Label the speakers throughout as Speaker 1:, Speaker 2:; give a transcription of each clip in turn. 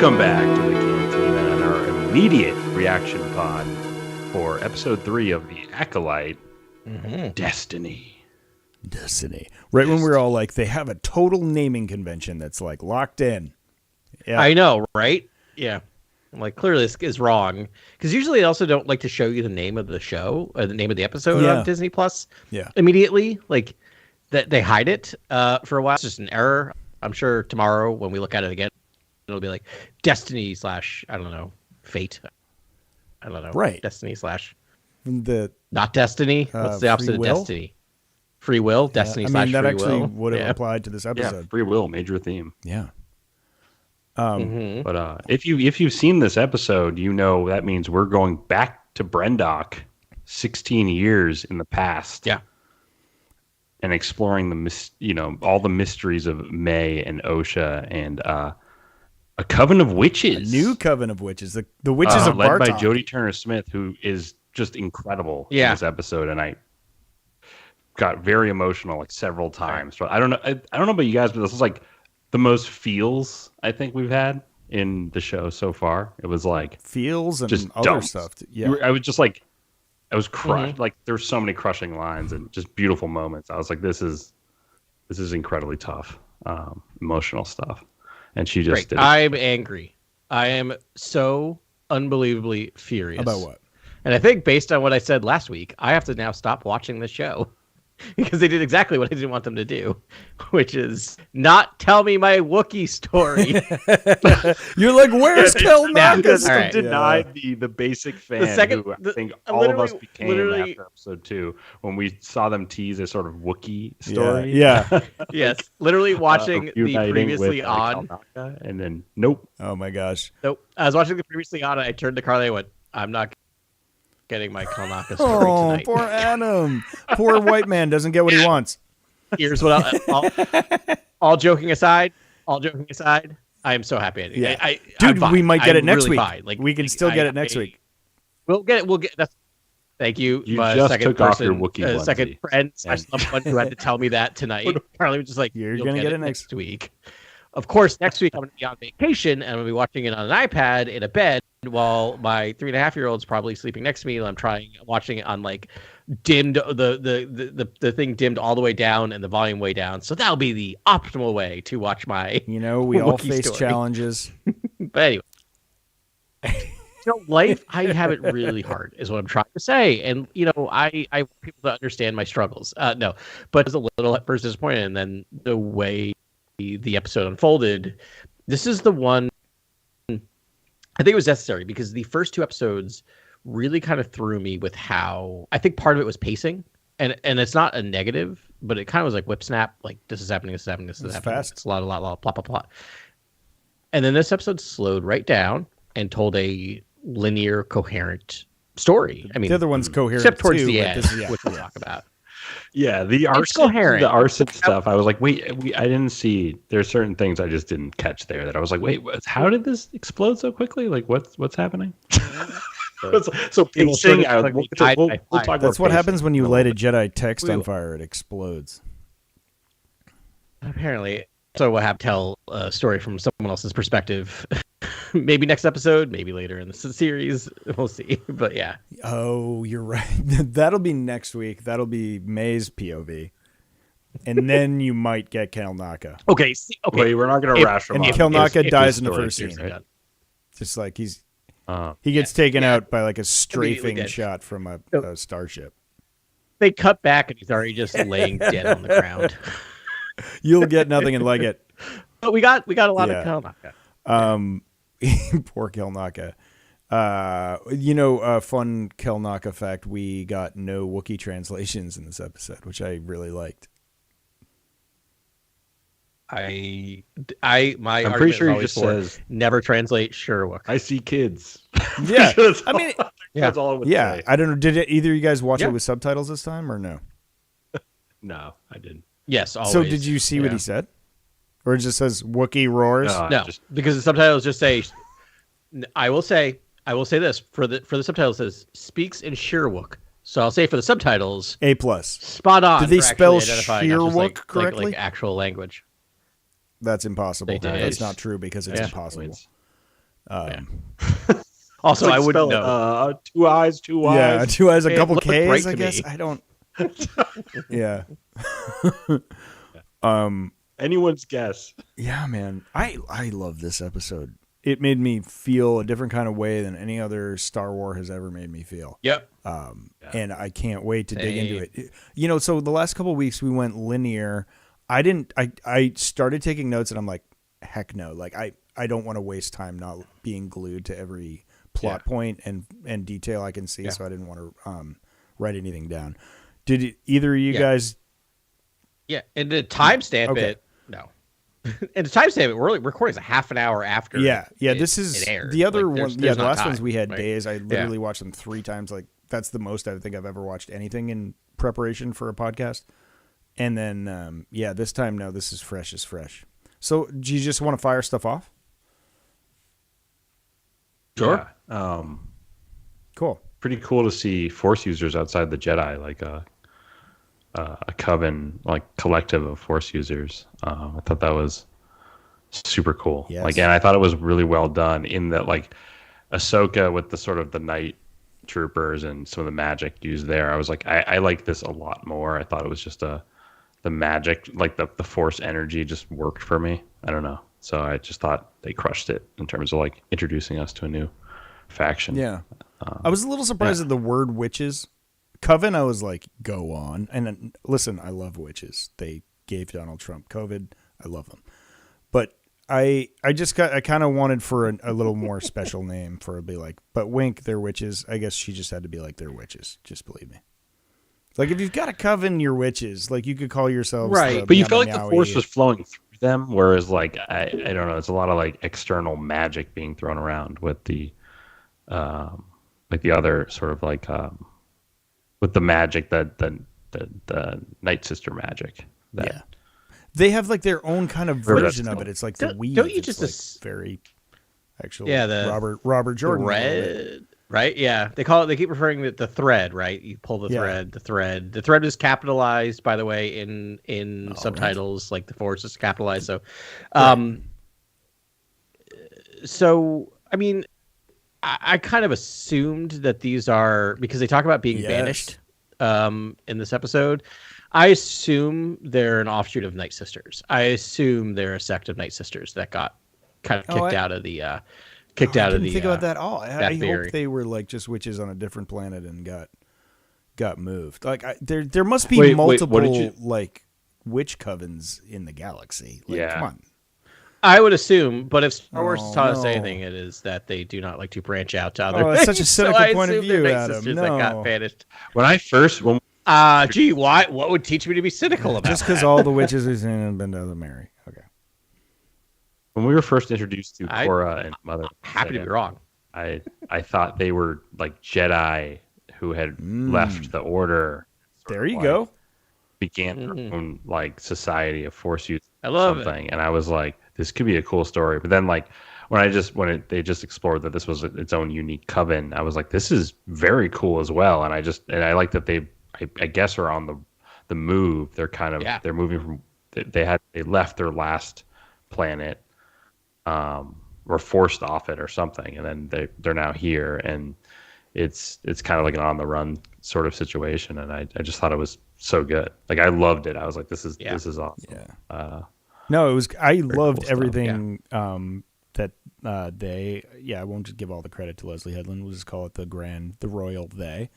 Speaker 1: Welcome back to the Cantina and our immediate reaction pod for episode 3 of The Acolyte, Destiny.
Speaker 2: Right when we're all like, they have a total naming convention that's like locked in.
Speaker 3: Yeah. I know, right? Yeah. I'm like, clearly this is wrong. Because usually they also don't like to show you the name of the show or the name of the episode on Disney Plus immediately. Like, that they hide it for a while. It's just an error. I'm sure tomorrow when we look at it again, it'll be like Destiny / I don't know, Fate. I don't know.
Speaker 2: Right.
Speaker 3: Destiny /
Speaker 2: the
Speaker 3: not Destiny. What's the opposite of Destiny? Free will. Destiny / free will. I mean,
Speaker 2: that actually would have applied to this episode.
Speaker 1: Yeah, free will, major theme.
Speaker 2: Yeah.
Speaker 1: But if you've seen this episode, you know that means we're going back to Brendock 16 years in the past.
Speaker 3: Yeah.
Speaker 1: And exploring all the mysteries of May and Osha and a coven of witches.
Speaker 2: A new coven of witches. The witches of
Speaker 1: led
Speaker 2: Bartok.
Speaker 1: by Jodie Turner-Smith, who is just incredible in this episode, and I got very emotional like several times. Right. I don't know about you guys, but this is like the most feels I think we've had in the show so far. It was like
Speaker 2: feels and
Speaker 1: just
Speaker 2: other stuff. Yeah,
Speaker 1: I was just like, I was crushed. Like there's so many crushing lines and just beautiful moments. I was like, this is incredibly tough, emotional stuff. And she just did it.
Speaker 3: I'm angry. I am so unbelievably furious.
Speaker 2: About what?
Speaker 3: And I think based on what I said last week, I have to now stop watching the show. Because they did exactly what I didn't want them to do, which is not tell me my Wookiee story.
Speaker 2: You're like, where's Kel'Naga?
Speaker 1: Denied the basic fan who I think all of us became after episode 2 when we saw them tease a sort of Wookiee story.
Speaker 2: Yeah.
Speaker 3: Yes. Literally watching the previously on.
Speaker 1: And then, nope.
Speaker 2: Oh my gosh.
Speaker 3: Nope. I was watching the previously on and I turned to Carly and went, I'm not getting my Kel'Naga story tonight.
Speaker 2: Poor Adam. Poor white man doesn't get what he wants.
Speaker 3: Here's what all joking aside, I am so happy.
Speaker 2: Yeah. Dude, we might get it next week.
Speaker 3: Like,
Speaker 2: we can still get it next week.
Speaker 3: We'll get it. That's thank you.
Speaker 1: You just took off your Wookiee
Speaker 3: second friend / someone who had to tell me that tonight. Carly was just like,
Speaker 2: you're going to get it next
Speaker 3: week. Of course, next week I'm going to be on vacation and I'm going to be watching it on an iPad in a bed while my 3.5-year-old's probably sleeping next to me. I'm watching it on like dimmed the thing dimmed all the way down and the volume way down. So that'll be the optimal way to watch my
Speaker 2: we all face challenges.
Speaker 3: But anyway. Life, I have it really hard, is what I'm trying to say. And, I want people to understand my struggles. No, but I was a little at first disappointed. And then the way the episode unfolded, this is the one I think it was necessary because the first 2 episodes really kind of threw me with how I think part of it was pacing. And it's not a negative, but it kind of was like whip snap, like this is happening, this is happening, this is happening.
Speaker 2: Fast.
Speaker 3: It's a lot, plot. And then this episode slowed right down and told a linear, coherent story. I mean,
Speaker 2: the other one's coherent
Speaker 3: except towards
Speaker 2: too,
Speaker 3: the end, which we'll talk about.
Speaker 1: Yeah, the arson stuff. I was like, wait, I didn't see. There's certain things I just didn't catch there that I was like, wait, how did this explode so quickly? Like, what's happening? So pacing. We'll talk.
Speaker 2: That's what happens when you light a Jedi text on fire. It explodes.
Speaker 3: Apparently, so we'll have to tell a story from someone else's perspective. Maybe next episode, maybe later in the series. We'll see. But yeah.
Speaker 2: Oh, you're right. That'll be next week. That'll be May's POV. And then you might get Kel'Naga.
Speaker 3: Okay.
Speaker 1: Wait, we're not going to rash him
Speaker 2: up. And Kel'Naga dies in the first scene. Right? Just like he gets taken out by like a strafing shot from a starship.
Speaker 3: They cut back and he's already just laying dead on the ground.
Speaker 2: You'll get nothing and like it.
Speaker 3: But we got a lot of Kel'Naga.
Speaker 2: Poor Kel'Naga. A fun Kel'Naga fact: we got no Wookiee translations in this episode, which I really liked.
Speaker 3: I'm
Speaker 1: pretty sure he just says
Speaker 3: never translate Sherwook.
Speaker 1: I see kids.
Speaker 2: Yeah,
Speaker 1: that's all I would say.
Speaker 2: I don't know. Did either of you guys watch it with subtitles this time or no?
Speaker 1: No, I didn't.
Speaker 3: Yes, always.
Speaker 2: So did you see what he said? Or it just says Wookiee roars?
Speaker 3: No, because the subtitles just say, I will say this for the subtitles says speaks in Sherwook. So I'll say for the subtitles,
Speaker 2: A+.
Speaker 3: Spot on.
Speaker 2: Did they spell Sherwook correctly?
Speaker 3: Like actual language.
Speaker 2: That's impossible.
Speaker 3: They did.
Speaker 2: That's not true because it's impossible.
Speaker 3: Also, I wouldn't
Speaker 1: know. 2 eyes, 2 eyes.
Speaker 2: Yeah, 2 eyes, a couple Ks,
Speaker 3: right
Speaker 2: I guess. I don't. Yeah.
Speaker 1: Anyone's guess.
Speaker 2: Yeah, man. I love this episode. It made me feel a different kind of way than any other Star Wars has ever made me feel.
Speaker 3: Yep.
Speaker 2: And I can't wait to dig into it. So the last couple of weeks we went linear. I started taking notes and I'm like, heck no. Like I don't want to waste time not being glued to every plot point and detail I can see. So I didn't want to write anything down. Did either of you guys?
Speaker 3: Yeah. And to timestamp it, no. And to timestamp it, we're recording a half an hour after.
Speaker 2: This is the other one. The last
Speaker 3: time,
Speaker 2: ones we had days. I literally watched them 3 times. Like that's the most I think I've ever watched anything in preparation for a podcast. And then, this time, no, this is fresh as fresh. So do you just want to fire stuff off?
Speaker 1: Sure.
Speaker 2: Cool.
Speaker 1: Pretty cool to see Force users outside the Jedi, like a coven, like collective of Force users. I thought that was super cool.
Speaker 2: Yes.
Speaker 1: Like, and I thought it was really well done in that, like, Ahsoka with the sort of the night troopers and some of the magic used there. I was like, I like this a lot more. I thought it was just the magic, like the Force energy just worked for me. I don't know. So I just thought they crushed it in terms of like introducing us to a new faction.
Speaker 2: Yeah. I was a little surprised at the word witches. Coven, I was like, go on. And listen, I love witches. They gave Donald Trump COVID. I love them. But I kind of wanted for a little more special name for it to be like, but wink, they're witches. I guess she just had to be like, they're witches. Just believe me. Like if you've got a coven, you're witches. Like you could call yourselves
Speaker 1: right. But you felt like the Force was flowing through them, whereas like I don't know, it's a lot of like external magic being thrown around with the other sort of like with the magic that the Night Sister magic.
Speaker 2: They have like their own kind of version of it. It's like the weave.
Speaker 3: Don't you just
Speaker 2: like very actually?
Speaker 3: Yeah, the
Speaker 2: Robert Jordan.
Speaker 3: Red, right? Yeah, they call it. They keep referring to the thread, right? You pull the thread. The thread is capitalized, by the way, in subtitles. Right. Like the Force is capitalized. So, so I mean, I kind of assumed that these are because they talk about being banished in this episode. I assume they're an offshoot of Night Sisters. I assume they're a sect of Night Sisters that got kind of kicked out of the. I didn't
Speaker 2: think about that at all. I hope they were like just witches on a different planet and got moved. Like there must be multiple like witch covens in the galaxy. Like, come on.
Speaker 3: I would assume, but if Star Wars taught us anything, it is that they do not like to branch out to other.
Speaker 2: It's such a cynical point of view, Adam.
Speaker 3: That got banished.
Speaker 2: Why?
Speaker 3: What would teach me to be cynical about?
Speaker 2: Just because all the witches we've seen have been to the Mary. Okay.
Speaker 1: When we were first introduced to Korra and Mother,
Speaker 3: happy to be wrong.
Speaker 1: I thought they were like Jedi who had left the Order.
Speaker 2: There you go.
Speaker 1: Began their own like society of Force use.
Speaker 3: I love
Speaker 1: something, and I was like, this could be a cool story. But then, like they just explored that this was its own unique coven, I was like, this is very cool as well. And I like that I guess are on the move. They're kind of they're moving from they left their last planet, were forced off it or something, and then they're now here, and it's kind of like an on the run sort of situation. And I just thought it was so good. Like I loved it. I was like, this is awesome.
Speaker 2: Yeah. No, it was. I loved
Speaker 1: cool
Speaker 2: everything that they. Yeah, I won't just give all the credit to Leslie Headland. We'll just call it the royal they.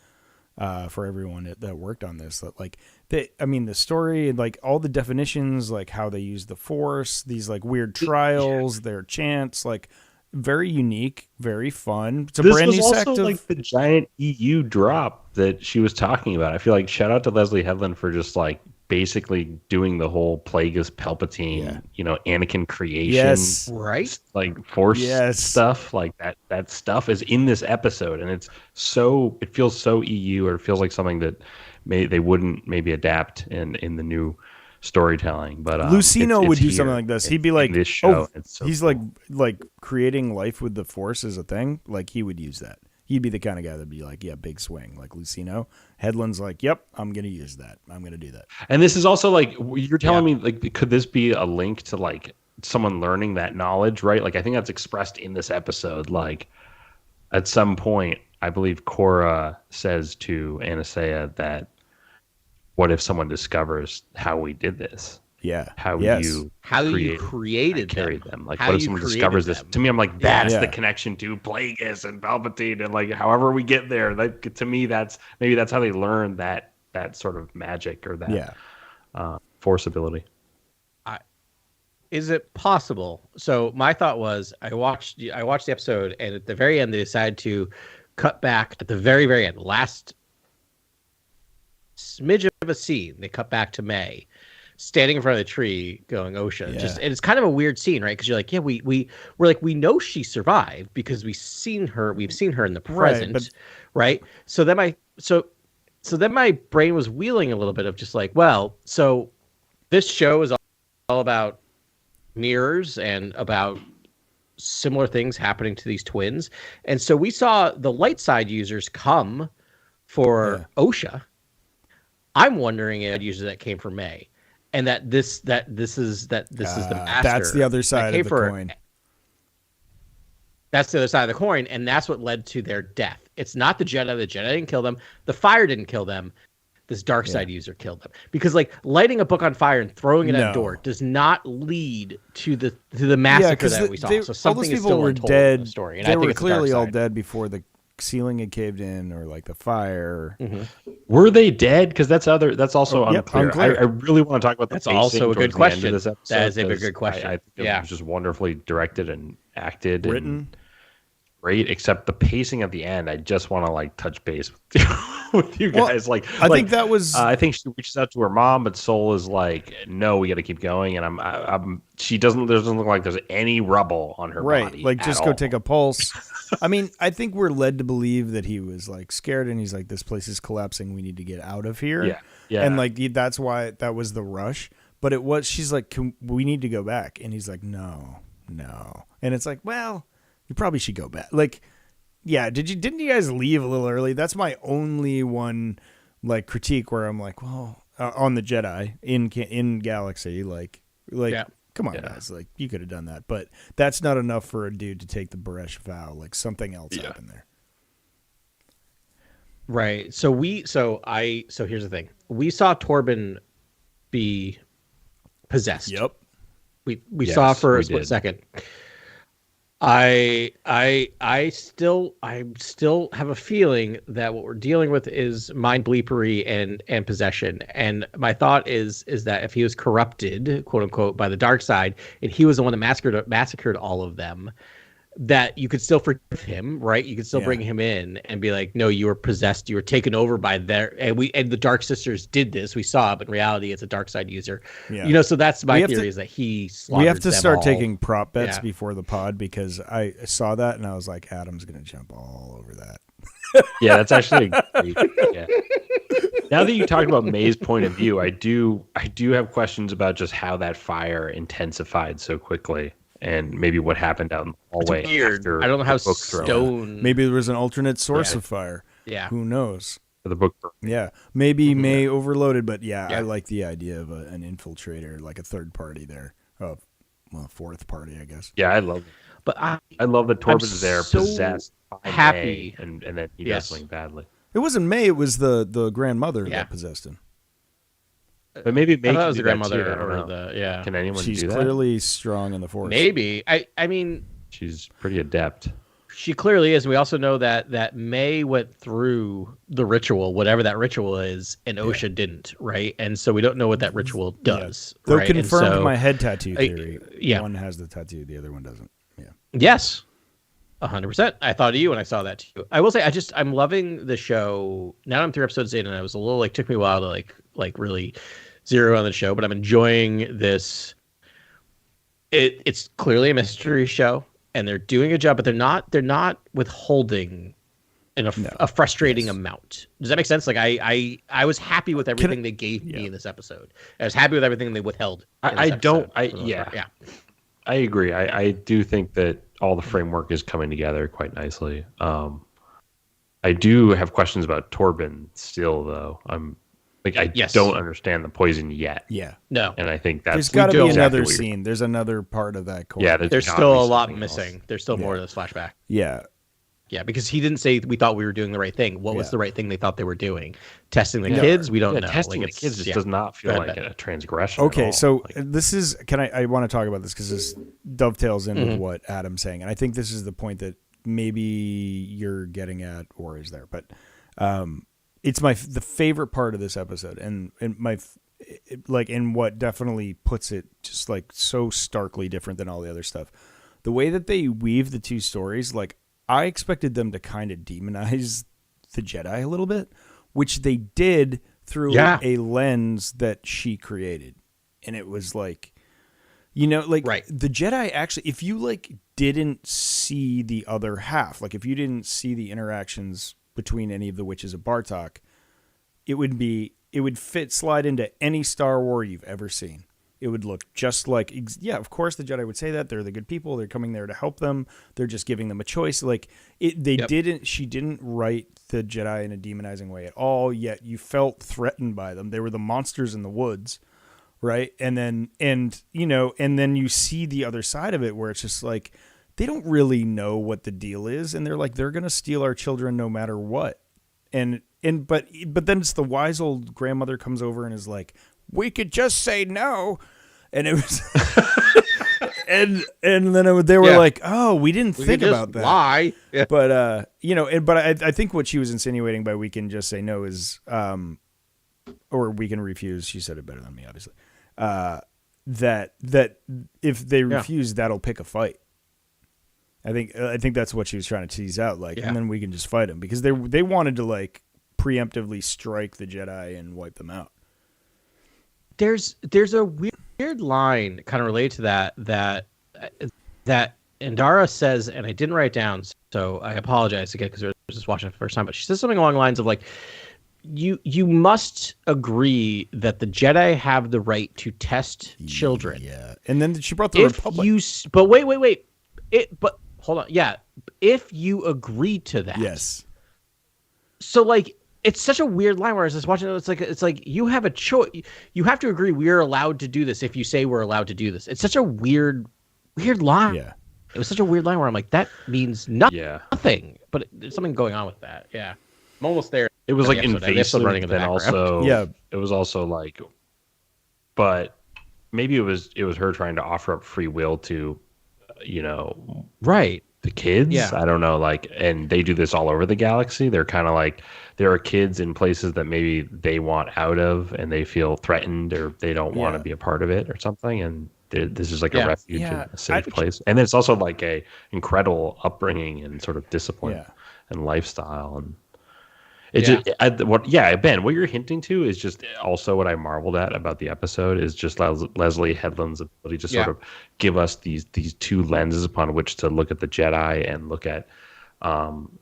Speaker 2: For everyone that worked on this, that like the story and like all the definitions, like how they use the Force, these like weird trials, their chants, like very unique, very fun. It's a brand new sect of
Speaker 1: like the giant EU drop that she was talking about. I feel like shout out to Leslie Headland for just like basically doing the whole Plagueis Palpatine, Anakin creation,
Speaker 3: right?
Speaker 1: Like Force stuff, like that stuff is in this episode, and it feels so EU, or it feels like something that they wouldn't maybe adapt in the new storytelling. But
Speaker 2: Lucino would do something like this. He'd be like,
Speaker 1: this show,
Speaker 2: he's cool. like creating life with the Force is a thing. Like he would use that. He'd be the kind of guy that'd be like, yeah, big swing. Like Lucino. Headland's like, yep, I'm going to use that. I'm going to do that.
Speaker 1: And this is also like, you're telling me, like, could this be a link to like someone learning that knowledge, right? Like I think that's expressed in this episode. Like at some point, I believe Korra says to Anastasia that, "What if someone discovers how we did this?
Speaker 2: Yeah.
Speaker 1: How
Speaker 3: you created
Speaker 1: carried them? Like
Speaker 3: how
Speaker 1: what if someone discovers this?" To me, I'm like, that's the connection to Plagueis and Palpatine, and like however we get there. Like to me, that's how they learn that sort of magic or that Force ability.
Speaker 3: Is it possible? So my thought was, I watched the episode, and at the very end, they decided to cut back at the very, very end, last smidge of a scene. They cut back to May standing in front of the tree, going Osha. And it's kind of a weird scene, right? Because you're like, we're like, we know she survived because we've seen her in the present, right? So then my brain was wheeling a little bit of just like, well, so this show is all about mirrors and about similar things happening to these twins. And so we saw the light side users come for Osha. I'm wondering if users that came for May, and that this is the master.
Speaker 2: That's the other side of the coin.
Speaker 3: That's the other side of the coin, and that's what led to their death. It's not the Jedi. The Jedi didn't kill them. The fire didn't kill them. This dark side user killed them, because like lighting a book on fire and throwing it at a door does not lead to the massacre that we saw. So something is still untold in the story, and
Speaker 2: they
Speaker 3: I think
Speaker 2: were
Speaker 3: it's
Speaker 2: clearly
Speaker 3: the dark
Speaker 2: all
Speaker 3: side.
Speaker 2: dead before the ceiling had caved in, or like the fire.
Speaker 1: Were they dead? Because that's also unclear.
Speaker 2: unclear.
Speaker 1: I really want to talk about
Speaker 3: That's
Speaker 1: pacing
Speaker 3: also a good
Speaker 1: towards the end of
Speaker 3: question.
Speaker 1: this episode,
Speaker 3: That is a good question.
Speaker 1: I think it was just wonderfully directed and acted,
Speaker 2: Written.
Speaker 1: and great. Except the pacing at the end, I just want to like touch base with you guys.
Speaker 2: I think that was.
Speaker 1: I think she reaches out to her mom, but Soul is like, "No, we got to keep going." And she doesn't. There doesn't look like there's any rubble on her body.
Speaker 2: Like just go
Speaker 1: all.
Speaker 2: take a pulse. I mean, I think we're led to believe that he was like scared, and he's like, "This place is collapsing. We need to get out of here."
Speaker 1: Yeah.
Speaker 2: And like that's why that was the rush. But it was. She's like, "We need to go back," and he's like, "No." And it's like, well, you probably should go back. Like, yeah, didn't you guys leave a little early? That's my only one like critique where I'm like, well, on the Jedi in Galaxy, like, come on, guys, like you could have done that, but that's not enough for a dude to take the Baresh vow. Like something else happened there.
Speaker 3: Right. So here's the thing. We saw Torben be possessed.
Speaker 2: Yep.
Speaker 3: We saw for a split second. I still have a feeling that what we're dealing with is mind bleepery and possession. And my thought is that if he was corrupted, quote unquote, by the dark side, and he was the one that massacred all of them, that you could still forgive him, right? You could still bring him in and be like, no, you were possessed, you were taken over by and the Dark Sisters did this. We saw it, but in reality, it's a dark side user. Yeah. So that's my theory, is that he slaughtered
Speaker 2: We have to start
Speaker 3: all.
Speaker 2: taking prop bets before the pod, because I saw that and I was like, Adam's gonna jump all over that.
Speaker 1: Yeah, that's actually great. Yeah. Now that you talked about May's point of view, I do have questions about just how that fire intensified so quickly. And maybe what happened out in the hallway.
Speaker 3: Weird. I don't know how stone.
Speaker 2: Maybe there was an alternate source of fire.
Speaker 3: Yeah.
Speaker 2: Who knows?
Speaker 1: For the book.
Speaker 2: Yeah. Maybe May overloaded, but I like the idea of an infiltrator, like a third party there. Oh, well, fourth party, I guess.
Speaker 1: Yeah, I love it.
Speaker 3: But I
Speaker 1: love that Torben's there,
Speaker 3: so
Speaker 1: possessed, by
Speaker 3: happy,
Speaker 1: May, and then he does something badly.
Speaker 2: It wasn't May. It was the grandmother that possessed him.
Speaker 1: But maybe May
Speaker 3: was the
Speaker 1: grandmother
Speaker 3: or
Speaker 1: Can anyone
Speaker 2: She's
Speaker 1: do that?
Speaker 2: clearly strong in the Force.
Speaker 3: Maybe. I mean,
Speaker 1: she's pretty adept.
Speaker 3: She clearly is. We also know that May went through the ritual, whatever that ritual is, and Osha didn't, right? And so we don't know what that ritual does.
Speaker 2: Though
Speaker 3: right?
Speaker 2: confirmed my head tattoo theory.
Speaker 3: Yeah.
Speaker 2: One has the tattoo, the other one doesn't. Yeah.
Speaker 3: Yes. 100%. I thought of you when I saw that too. I will say, I'm loving the show. Now I'm 3 episodes in, and I was a little took me a while to like really zero on the show, but I'm enjoying this. It's clearly a mystery show, and they're doing a job, but they're not withholding a frustrating amount. Does that make sense? Like I was happy with everything they gave me in this episode. I was happy with everything they withheld.
Speaker 1: I agree. I do think that all the framework is coming together quite nicely. I do have questions about Torben still, though. Like I
Speaker 3: Yes.
Speaker 1: don't understand the poison yet.
Speaker 2: Yeah.
Speaker 3: No.
Speaker 1: And I think that's
Speaker 2: There's got to be
Speaker 1: exactly
Speaker 2: another
Speaker 1: what you're-
Speaker 2: scene. There's another part of that coin.
Speaker 1: Yeah,
Speaker 3: There's
Speaker 1: gotta
Speaker 3: still
Speaker 1: be
Speaker 3: a lot
Speaker 1: something
Speaker 3: missing.
Speaker 1: else.
Speaker 3: There's still more
Speaker 2: Yeah.
Speaker 3: to this flashback.
Speaker 2: Yeah.
Speaker 3: Yeah, because he didn't say we thought we were doing the right thing. What was
Speaker 2: Yeah.
Speaker 3: the right thing they thought they were doing? Testing the
Speaker 1: Yeah.
Speaker 3: kids? We don't know.
Speaker 1: Testing
Speaker 3: Like,
Speaker 1: the kids just
Speaker 3: yeah.
Speaker 1: does not feel
Speaker 3: Go ahead,
Speaker 1: like
Speaker 3: Ben.
Speaker 1: a transgression. at
Speaker 2: Okay,
Speaker 1: all.
Speaker 2: so
Speaker 1: Like,
Speaker 2: this is I want to talk about this because this dovetails in
Speaker 3: Mm-hmm.
Speaker 2: with what Adam's saying, and I think this is the point that maybe you're getting at, or is there? But it's the favorite part of this episode, and and what definitely puts it just like so starkly different than all the other stuff. The way that they weave the two stories, like I expected them to kind of demonize the Jedi a little bit, which they did through a lens that she created. And it was like,
Speaker 3: Right.
Speaker 2: the Jedi actually, if you didn't see the other half, like if you didn't see the interactions between any of the witches of Bartok, it would slide into any Star Wars you've ever seen. It would look just like, of course the Jedi would say that they're the good people. They're coming there to help them. They're just giving them a choice. She didn't write the Jedi in a demonizing way at all. Yet you felt threatened by them. They were the monsters in the woods. Right. And then you see the other side of it where it's just like, they don't really know what the deal is. And they're like, they're going to steal our children no matter what. But then it's the wise old grandmother comes over and is like, we could just say no. And it was, and then they were like, oh, we didn't think about that.
Speaker 3: Lie. Yeah.
Speaker 2: But, I think what she was insinuating by we can just say no is, or we can refuse. She said it better than me, obviously. That if they refuse, that'll pick a fight. I think that's what she was trying to tease out. And then we can just fight them because they wanted to preemptively strike the Jedi and wipe them out.
Speaker 3: There's a weird line kind of related to that Indara says, and I didn't write it down, so I apologize again because I was just watching it for the first time. But she says something along the lines of you must agree that the Jedi have the right to test children.
Speaker 2: Yeah, and then she brought the Republic.
Speaker 3: But wait. But hold on. Yeah, if you agree to that,
Speaker 2: yes.
Speaker 3: So it's such a weird line where I was just watching it. It's like you have a choice. You have to agree we're allowed to do this if you say we're allowed to do this. It's such a weird line.
Speaker 2: Yeah.
Speaker 3: It was such a weird line where I'm like, that means nothing.
Speaker 1: Yeah.
Speaker 3: But there's something going on with that. Yeah. I'm almost there.
Speaker 1: It was
Speaker 3: invasive,
Speaker 1: running in the background. It was also but maybe it was her trying to offer up free will to,
Speaker 3: right.
Speaker 1: the kids.
Speaker 3: Yeah.
Speaker 1: I don't know, and they do this all over the galaxy. They're kind of there are kids in places that maybe they want out of and they feel threatened or they don't want to be a part of it or something. And this is a refuge and a safe place. And then it's also a incredible upbringing and sort of discipline and lifestyle. And Ben, what you're hinting to is just also what I marveled at about the episode is just Leslie Headland's ability to sort of give us these two lenses upon which to look at the Jedi and look at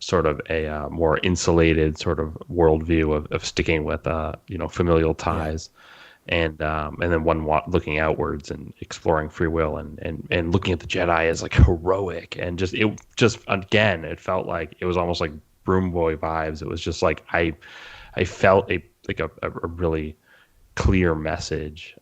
Speaker 1: sort of a more insulated sort of worldview of sticking with familial ties, and then one looking outwards and exploring free will and looking at the Jedi as heroic and again it felt like it was almost like Broom Boy vibes. It was just I felt a really clear message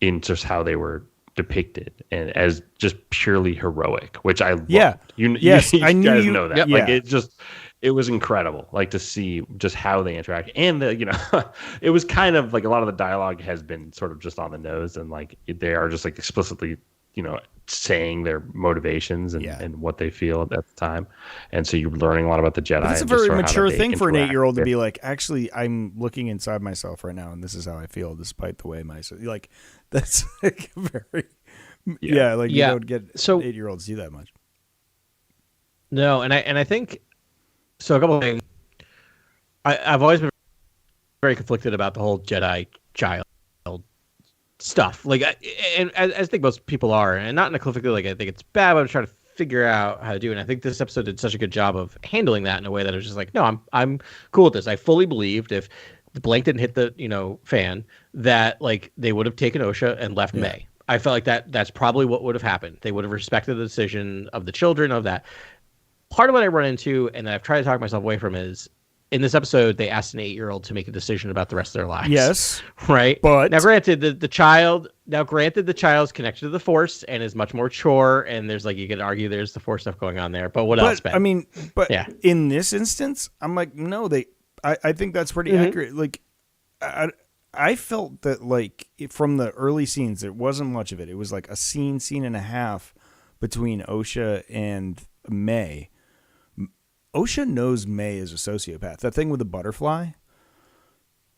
Speaker 1: in just how they were depicted and as just purely heroic, which I loved. You guys know that. It was incredible, to see just how they interact, and it was kind of a lot of the dialogue has been sort of just on the nose, and they are just explicitly, saying their motivations and what they feel at the time, and so you're learning a lot about the Jedi.
Speaker 2: But it's a very mature thing for an 8-year-old to be actually, I'm looking inside myself right now, and this is how I feel, despite the way that's very. You don't get 8-year-olds do that much.
Speaker 3: No, and I think so. A couple of things. I've always been very conflicted about the whole Jedi child stuff. And as I think most people are, and not in a conflict. I think it's bad, but I'm trying to figure out how to do it. And I think this episode did such a good job of handling that in a way that I was just no, I'm cool with this. I fully believed if the blank didn't hit the fan that they would have taken Osha and left May. I felt like that's probably what would have happened. They would have respected the decision of the children of that. Part of what I run into, and I've tried to talk myself away from, is in this episode, they asked an 8-year-old to make a decision about the rest of their lives.
Speaker 2: Yes.
Speaker 3: Right.
Speaker 2: But
Speaker 3: now, granted, the child's connected to the Force and is much more mature, and there's like, you could argue there's the Force stuff going on there. But what else, Ben?
Speaker 2: I mean, in this instance, I'm like, no, I think that's pretty accurate. Like, I felt that, like, from the early scenes, there wasn't much of it. It was like a scene and a half between Osha and May. Osha knows May is a sociopath. That thing with the butterfly.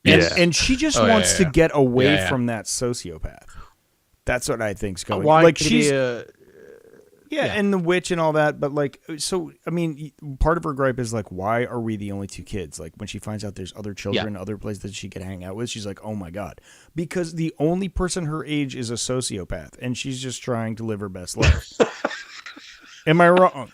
Speaker 2: And she just wants to get away from that sociopath. That's what I think's going on. Like, she's... and the witch and all that, but like, so I mean, part of her gripe is like, why are we the only 2 kids? Like, when she finds out there's other children, other places that she could hang out with, she's like, oh my god, because the only person her age is a sociopath, and she's just trying to live her best life. Am I wrong?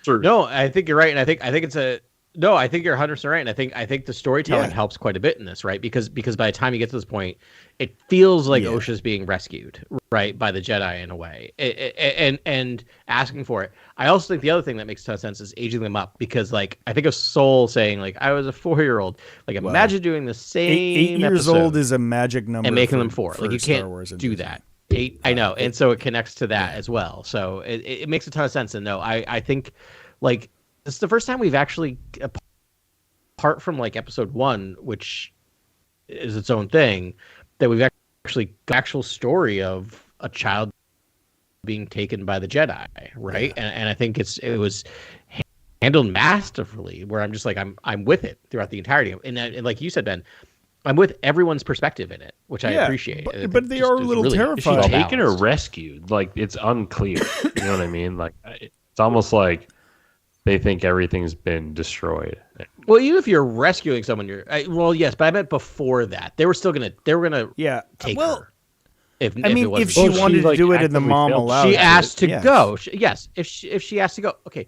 Speaker 3: Sure. No, I think you're right, and I think it's a. No, I think you're 100% right, and I think the storytelling helps quite a bit in this, right? Because by the time you get to this point, it feels like Osha's being rescued, right, by the Jedi in a way, and asking for it. I also think the other thing that makes a ton of sense is aging them up, because like I think of Soul saying like, I was a 4-year-old. Like, imagine doing the same.
Speaker 2: 8 years old is a magic number,
Speaker 3: and making them 4. Like, you can't do that. 8. I know, and so it connects to that as well. So it makes a ton of sense. And no, I think like. This is the first time we've actually, apart from like episode 1, which is its own thing, that we've actually got actual story of a child being taken by the Jedi, right? Yeah. And I think it was handled masterfully. Where I'm just like I'm with it throughout the entirety, and like you said, Ben, I'm with everyone's perspective in it, which I appreciate.
Speaker 2: But they are a little terrified.
Speaker 1: Is she taken or rescued? Like, it's unclear. You know what I mean? Like, it's almost like they think everything's been destroyed.
Speaker 3: Well, even if you're rescuing someone, yes, but I meant before that. They were gonna take her. If
Speaker 2: she wanted to do it and the mom allowed,
Speaker 3: she asked to go. Yes, if she asked to go, okay.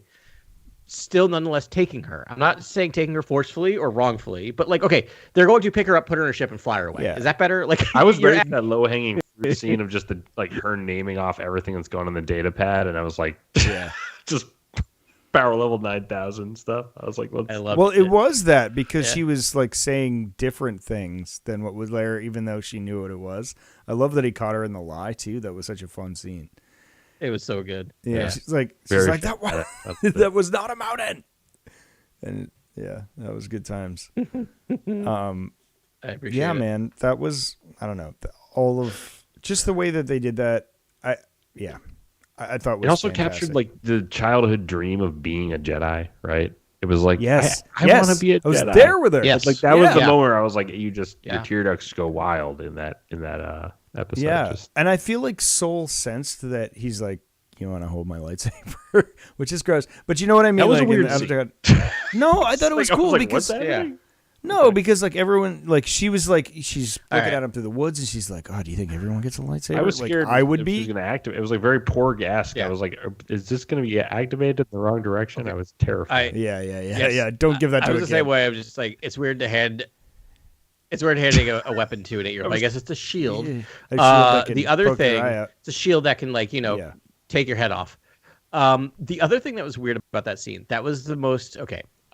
Speaker 3: Still, nonetheless, taking her. I'm not saying taking her forcefully or wrongfully, but like, okay, they're going to pick her up, put her in a ship, and fly her away. Yeah. Is that better? Like,
Speaker 1: I was ready for that low hanging fruit scene of just her naming off everything that's going on the data pad, and I was like, just power level 9,000 stuff. I was like,
Speaker 2: it was that because she was like saying different things than what was there, even though she knew what it was. I love that he caught her in the lie too. That was such a fun scene.
Speaker 3: It was so good.
Speaker 2: Yeah. She's like that was not a mountain. And that was good times.
Speaker 3: I appreciate it.
Speaker 2: Man, that was, I don't know, all of just the way that they did that. I thought was
Speaker 1: it also
Speaker 2: fantastic.
Speaker 1: captured like the childhood dream of being a Jedi, right? It was like,
Speaker 2: yes,
Speaker 1: I want to be a Jedi.
Speaker 2: I was there with her.
Speaker 1: Yes. Like, that was the moment where I was like, your tear ducts go wild in that episode.
Speaker 2: Yeah, and I feel like Soul sensed that he's like, you want to hold my lightsaber, which is gross. But you know what I mean?
Speaker 1: That was
Speaker 2: like,
Speaker 1: a weird scene.
Speaker 2: No, I thought it was cool because because like everyone, like she's looking at him through the woods and she's like, oh, do you think everyone gets a lightsaber?
Speaker 1: I was scared.
Speaker 2: I would be.
Speaker 1: She was going to activate. It was like very Porg-esque. I was like, is this going to be activated in the wrong direction? Okay. I was terrified.
Speaker 2: Yeah. Don't give that to
Speaker 3: I
Speaker 2: a
Speaker 3: was the same way. I was just like, it's weird handing a weapon to an 8-year-old. I guess it's a shield. The other thing, it's a shield that can take your head off. The other thing that was weird about that scene, that was the most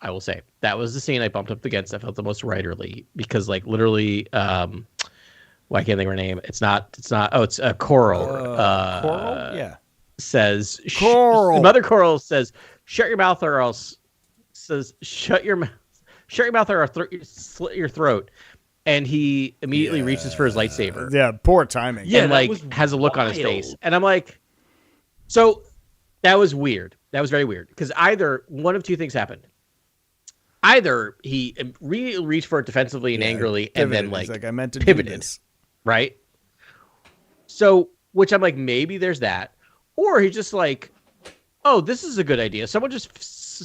Speaker 3: I will say that was the scene I bumped up against. I felt the most writerly because, like, literally, why can't I think of her name? It's not. Oh, it's Coral.
Speaker 2: Coral. Yeah.
Speaker 3: Says
Speaker 2: Coral.
Speaker 3: Mother Coral says, "Shut your mouth, or else." Says, "Shut your mouth, or I'll slit your throat." And he immediately reaches for his lightsaber.
Speaker 2: Yeah, poor timing.
Speaker 3: Yeah, and has a look on his face, and I'm like, so that was weird. That was very weird because either one of two things happened. Either he reached for it defensively and angrily, and then like
Speaker 2: I meant to
Speaker 3: pivoted,
Speaker 2: do this.
Speaker 3: Right? So, which I'm like, maybe there's that, or he just like, oh, this is a good idea. Someone just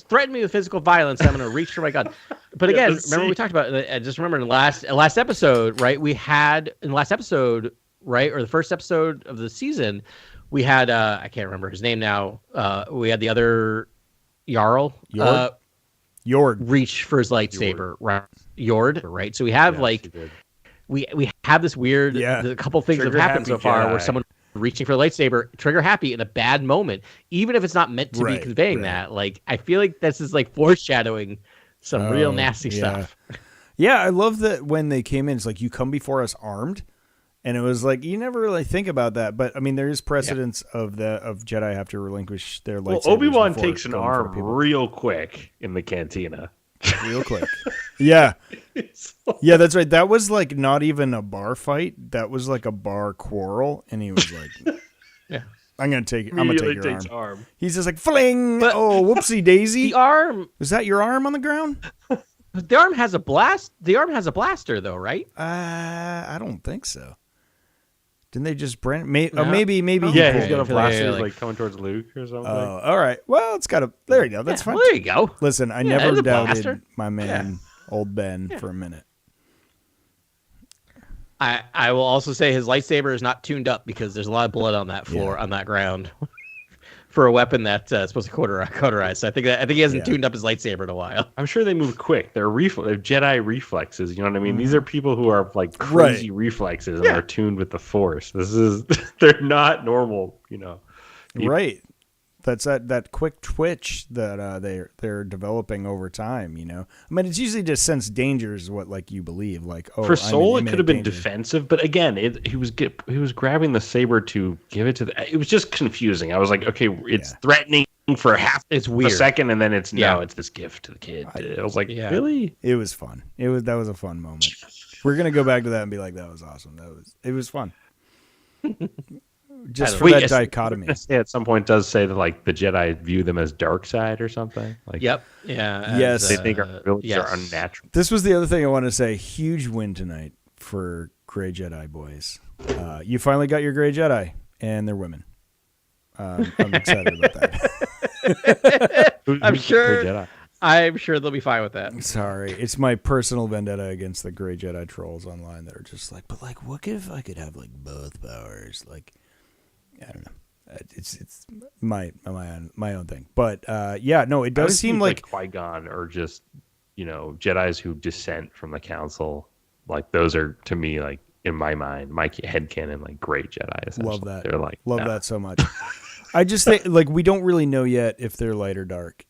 Speaker 3: threatened me with physical violence. I'm going to reach for my gun. But again, remember we talked about. I just remember in the last episode, right? We had in the last episode, right, or the first episode of the season, we had I can't remember his name now. We had the other Jarl.
Speaker 2: Yord
Speaker 3: reach for his lightsaber, right? Yord, right? So we have we have this weird. A couple things have happened so far where someone reaching for the lightsaber, trigger happy in a bad moment, even if it's not meant to be conveying that. Like, I feel like this is like foreshadowing some real nasty stuff.
Speaker 2: Yeah, I love that when they came in, it's like, you come before us armed. And it was like, you never really think about that. But, I mean, there is precedence of Jedi have to relinquish their lightsabers.
Speaker 1: Well, Obi-Wan takes an arm real quick in the cantina.
Speaker 2: Real quick. Yeah. Yeah, that's right. That was like not even a bar fight. That was like a bar quarrel. And he was like, I'm going to take your arm. He's just like, fling. But, whoopsie daisy.
Speaker 3: The arm.
Speaker 2: Was that your arm on the ground?
Speaker 3: The arm has a blast. The arm has a blaster, though, right?
Speaker 2: I don't think so. Didn't they just brand? Maybe.
Speaker 1: Yeah, he's got a blaster like coming towards Luke or something.
Speaker 2: Oh, all right. Well, it's got a. There you go. That's fine.
Speaker 3: Well, there you go.
Speaker 2: Listen, I never doubted my man, old Ben, for a minute.
Speaker 3: I will also say his lightsaber is not tuned up because there's a lot of blood on that floor, on that ground, for a weapon that's supposed to cauterize. So I think he hasn't tuned up his lightsaber in a while.
Speaker 1: I'm sure they move quick. They're Jedi reflexes. You know what I mean? These are people who are like crazy reflexes and are tuned with the Force. They're not normal. You know,
Speaker 2: right? That's that quick twitch that they're developing over time. You know, I mean, it's usually just sense danger is what like you believe. Like,
Speaker 1: for Soul, it could have been defensive, but again, he was grabbing the saber to give it to it was just confusing. I was like, okay, it's threatening for
Speaker 3: it's weird.
Speaker 1: a second, and then it's it's this gift to the kid. I was like, really?
Speaker 2: It was fun. That was a fun moment. We're gonna go back to that and be like, that was awesome. It was fun. Just for that dichotomy.
Speaker 1: At some point does say that like the Jedi view them as dark side or something. Like,
Speaker 3: yep. Yeah.
Speaker 2: Yes.
Speaker 1: They think our abilities are unnatural.
Speaker 2: This was the other thing I want to say. Huge win tonight for Grey Jedi boys. You finally got your Grey Jedi, and they're women. I'm excited about that.
Speaker 3: I'm sure they'll be fine with that.
Speaker 2: Sorry, it's my personal vendetta against the Grey Jedi trolls online that are just like, but like, what if I could have like both powers? Like, I don't know. It's my own thing, but it does seem like
Speaker 1: Qui-Gon or just Jedis who dissent from the Council. Like those are to me like in my mind, my headcanon like great Jedi.
Speaker 2: Love that.
Speaker 1: They're like
Speaker 2: that so much. I just think like we don't really know yet if they're light or dark.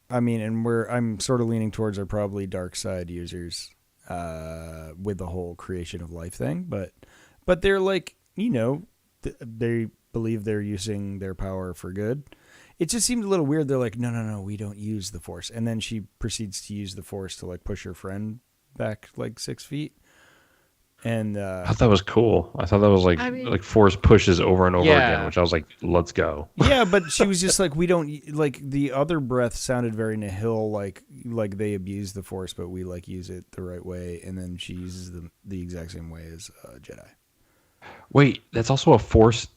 Speaker 2: I mean, and I'm sort of leaning towards are probably dark side users with the whole creation of life thing, but they're like they believe they're using their power for good. It just seemed a little weird. They're like, no, we don't use the Force. And then she proceeds to use the Force to like push her friend back like 6 feet. And
Speaker 1: I thought that was cool. I thought that was like Force pushes over and over again, which I was like, let's go.
Speaker 2: Yeah, but she was just like, we don't like the other breath sounded very nihil, like they abuse the Force, but we like use it the right way. And then she uses the exact same way as Jedi.
Speaker 1: Wait, that's also a Force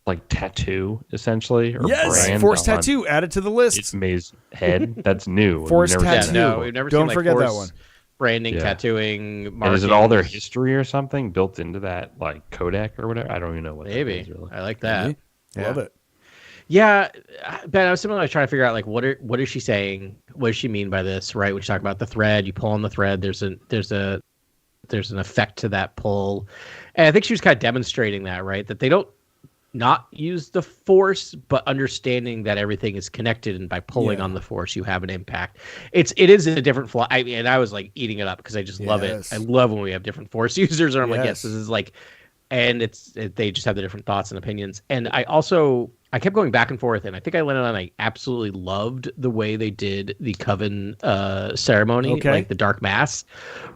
Speaker 1: like tattoo, essentially? Or brand
Speaker 2: Force tattoo. Add it to the list.
Speaker 1: It's May's head. That's new.
Speaker 2: Force tattoo.
Speaker 3: No, we've never
Speaker 2: Don't
Speaker 3: seen
Speaker 2: forget
Speaker 3: Force
Speaker 2: that one.
Speaker 3: Branding, tattooing, markings.
Speaker 1: And is it all their history or something built into that like codec or whatever? I don't even know what
Speaker 3: maybe.
Speaker 1: That is, really.
Speaker 3: I like that.
Speaker 2: Love it.
Speaker 3: Yeah, Ben, I was trying to figure out like what is she saying? What does she mean by this? Right? When you talk about the thread, you pull on the thread. There's an effect to that pull, and I think she was kind of demonstrating that, right? That they don't not use the Force, but understanding that everything is connected, and by pulling on the Force, you have an impact. It is a different flaw. And I was like eating it up because I just love it. I love when we have different Force users, and I'm like, yes, this is like, and they just have the different thoughts and opinions. And I kept going back and forth, and I think I landed on I absolutely loved the way they did the Coven ceremony, like the Dark Mass,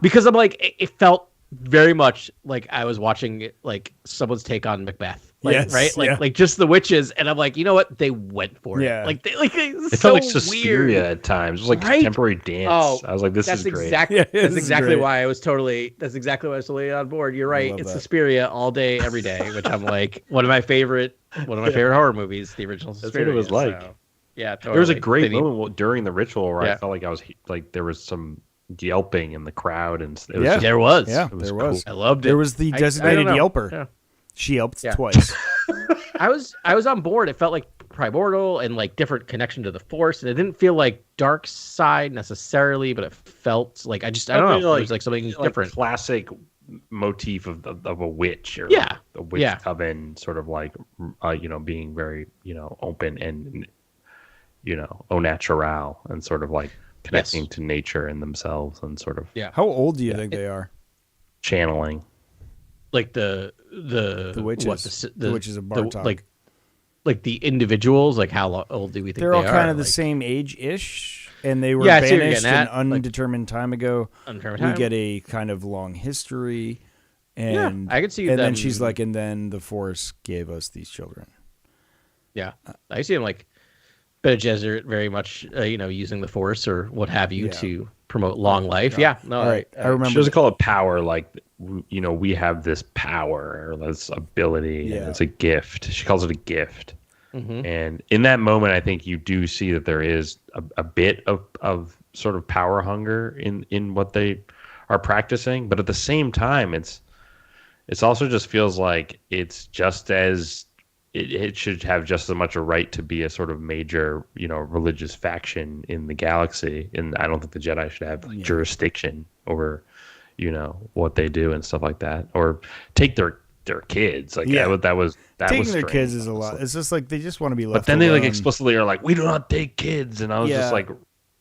Speaker 3: because I'm like, it felt very much like I was watching like someone's take on Macbeth. Like just the witches, and I'm like, you know what? They went for it. It
Speaker 1: felt like Suspiria at times. It was like contemporary dance. I was like, this is great.
Speaker 3: That's exactly why I was totally on board. You're right. It's Suspiria all day, every day, which I'm like one of my favorite horror movies. The original Suspiria.
Speaker 1: That's what it was like.
Speaker 3: So, yeah, totally.
Speaker 1: There was a great moment during the ritual where I felt like I was like there was some yelping in the crowd, and it was
Speaker 3: there was.
Speaker 2: Yeah, there was.
Speaker 3: Cool. I loved it.
Speaker 2: There was the designated yelper. Yeah. She yelped twice.
Speaker 3: I was on board. It felt like primordial and like different connection to the Force, and it didn't feel like dark side necessarily, but it felt like I don't know. It was like something different.
Speaker 1: Classic motif of a witch or a witch coven, sort of like being very open and au natural, and sort of like connecting to nature and themselves and sort of
Speaker 2: How old do you think they are?
Speaker 1: channeling.
Speaker 3: Like the
Speaker 2: witches. The witches of Bartok.
Speaker 3: Like the individuals, like how old do we think
Speaker 2: they're all kind of the
Speaker 3: like,
Speaker 2: same age-ish, and they were
Speaker 3: Yeah, I see what you're
Speaker 2: banished
Speaker 3: getting at,
Speaker 2: an undetermined time ago.
Speaker 3: Undetermined
Speaker 2: We
Speaker 3: time?
Speaker 2: get a kind of long history, and
Speaker 3: I could see
Speaker 2: and
Speaker 3: them.
Speaker 2: then she's like, and then the Force gave us these children.
Speaker 3: Yeah, I see him like Bene Gesserit very much, using the Force or what have you to promote long life. Yeah, no,
Speaker 2: All right, I remember.
Speaker 1: She doesn't call it power like, we have this power or this ability. And it's a gift. She calls it a gift.
Speaker 3: Mm-hmm.
Speaker 1: And in that moment, I think you do see that there is a bit of sort of power hunger in what they are practicing. But at the same time, it's also just feels like it's just as it should have just as much a right to be a sort of major, religious faction in the galaxy. And I don't think the Jedi should have jurisdiction over, what they do and stuff like that, or take their kids. Like that was
Speaker 2: taking their
Speaker 1: strange,
Speaker 2: kids is a lot. It's just like they just want to be left.
Speaker 1: But then
Speaker 2: alone.
Speaker 1: they like explicitly are like, we do not take kids, and I was just like,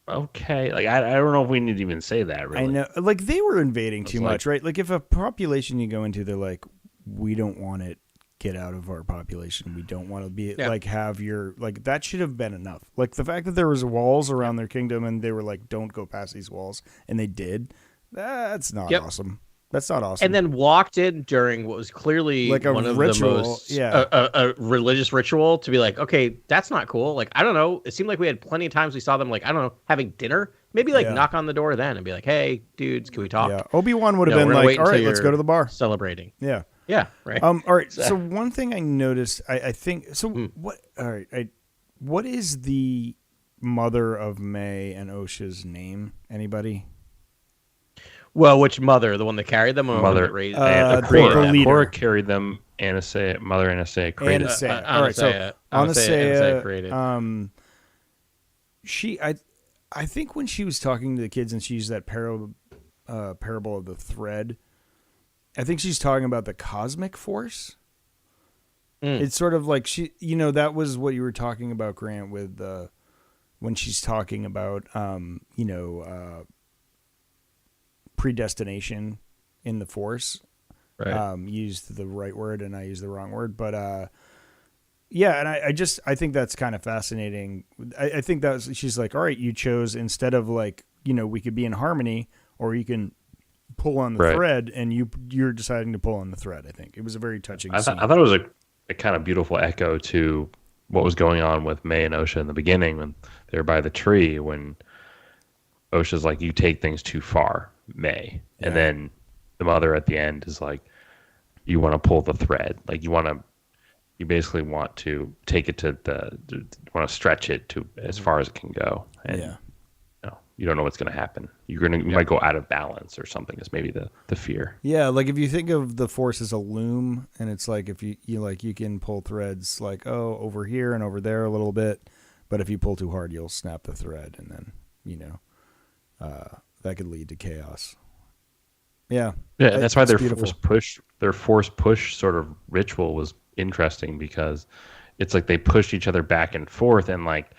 Speaker 1: okay, like I don't know if we need to even say that. Really,
Speaker 2: I know, like they were invading too much, right? Like if a population you go into, they're like, we don't want it. Get out of our population. We don't want to be like have your like that should have been enough. Like the fact that there was walls around their kingdom and they were like, don't go past these walls, and they did. That's not awesome. That's not awesome.
Speaker 3: And then walked in during what was clearly
Speaker 2: like
Speaker 3: one of
Speaker 2: ritual,
Speaker 3: the most a religious ritual to be like, okay, that's not cool. Like I don't know. It seemed like we had plenty of times we saw them like I don't know having dinner. Maybe like knock on the door then and be like, hey, dudes, can we talk?
Speaker 2: Yeah, Obi-Wan would have been like, all right, let's go to the bar.
Speaker 3: Celebrating.
Speaker 2: Yeah.
Speaker 3: Yeah, right.
Speaker 2: All right. So one thing I noticed, I think. So what? All right. What is the mother of May and Osha's name? Anybody?
Speaker 3: Well, which mother? The one that carried them, or
Speaker 1: mother
Speaker 3: that raised
Speaker 1: Cora carried them. Mother Anastasia created.
Speaker 2: All right. So Anastasia created. I think when she was talking to the kids and she used that parable of the thread. I think she's talking about the cosmic force. It's sort of like that was what you were talking about, Grant, with when she's talking about, predestination in the force.
Speaker 1: Right.
Speaker 2: Used the right word and I used the wrong word, but and I think that's kind of fascinating. I think she's like, all right, you chose instead of like, we could be in harmony, or you can pull on the thread, and you're deciding to pull on the thread. I think it was a very touching scene.
Speaker 1: I thought it was a kind of beautiful echo to what was going on with May and Osha in the beginning when they were by the tree, when Osha's like, you take things too far, May. And then the mother at the end is like, you want to pull the thread. Like you basically want to take it want to stretch it to as far as it can go. And you don't know what's going to happen. You might go out of balance or something. Is maybe the fear.
Speaker 2: Yeah, like if you think of the force as a loom, and it's like if you can pull threads like over here and over there a little bit, but if you pull too hard, you'll snap the thread, and then that could lead to chaos. Yeah,
Speaker 1: that's why their force push sort of ritual was interesting, because it's like they pushed each other back and forth, and like.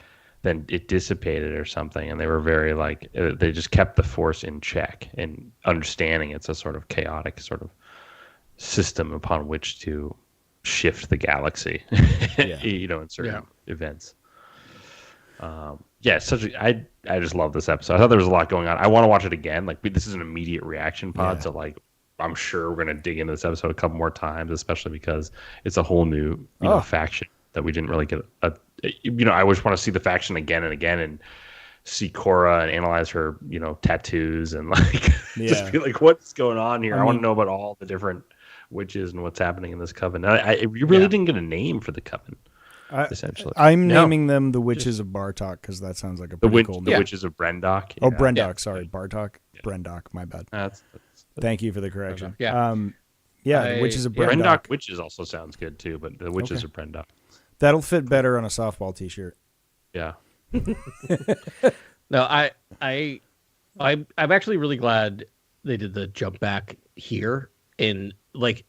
Speaker 1: Then it dissipated or something, and they were very like they just kept the force in check and understanding it's a sort of chaotic sort of system upon which to shift the galaxy, in certain events. I just love this episode. I thought there was a lot going on. I want to watch it again. Like this is an immediate reaction pod, so like I'm sure we're gonna dig into this episode a couple more times, especially because it's a whole new faction that we didn't really get I always want to see the faction again and again and see Cora and analyze her, tattoos and like just be like, what's going on here? I want to know about all the different witches and what's happening in this coven. You really didn't get a name for the coven, essentially.
Speaker 2: I'm naming them the Witches of Bartok because that sounds like a pretty cool name.
Speaker 1: The Witches of Brendok.
Speaker 2: Oh, Brendok. Sorry, Bartok. Yeah. Brendok. My bad. Thank you for the correction. The Witches of Brendok.
Speaker 1: Brendok Witches also sounds good too, but the Witches of Brendok.
Speaker 2: That'll fit better on a softball T-shirt.
Speaker 1: Yeah.
Speaker 3: No, I'm actually really glad they did the jump back here. In like,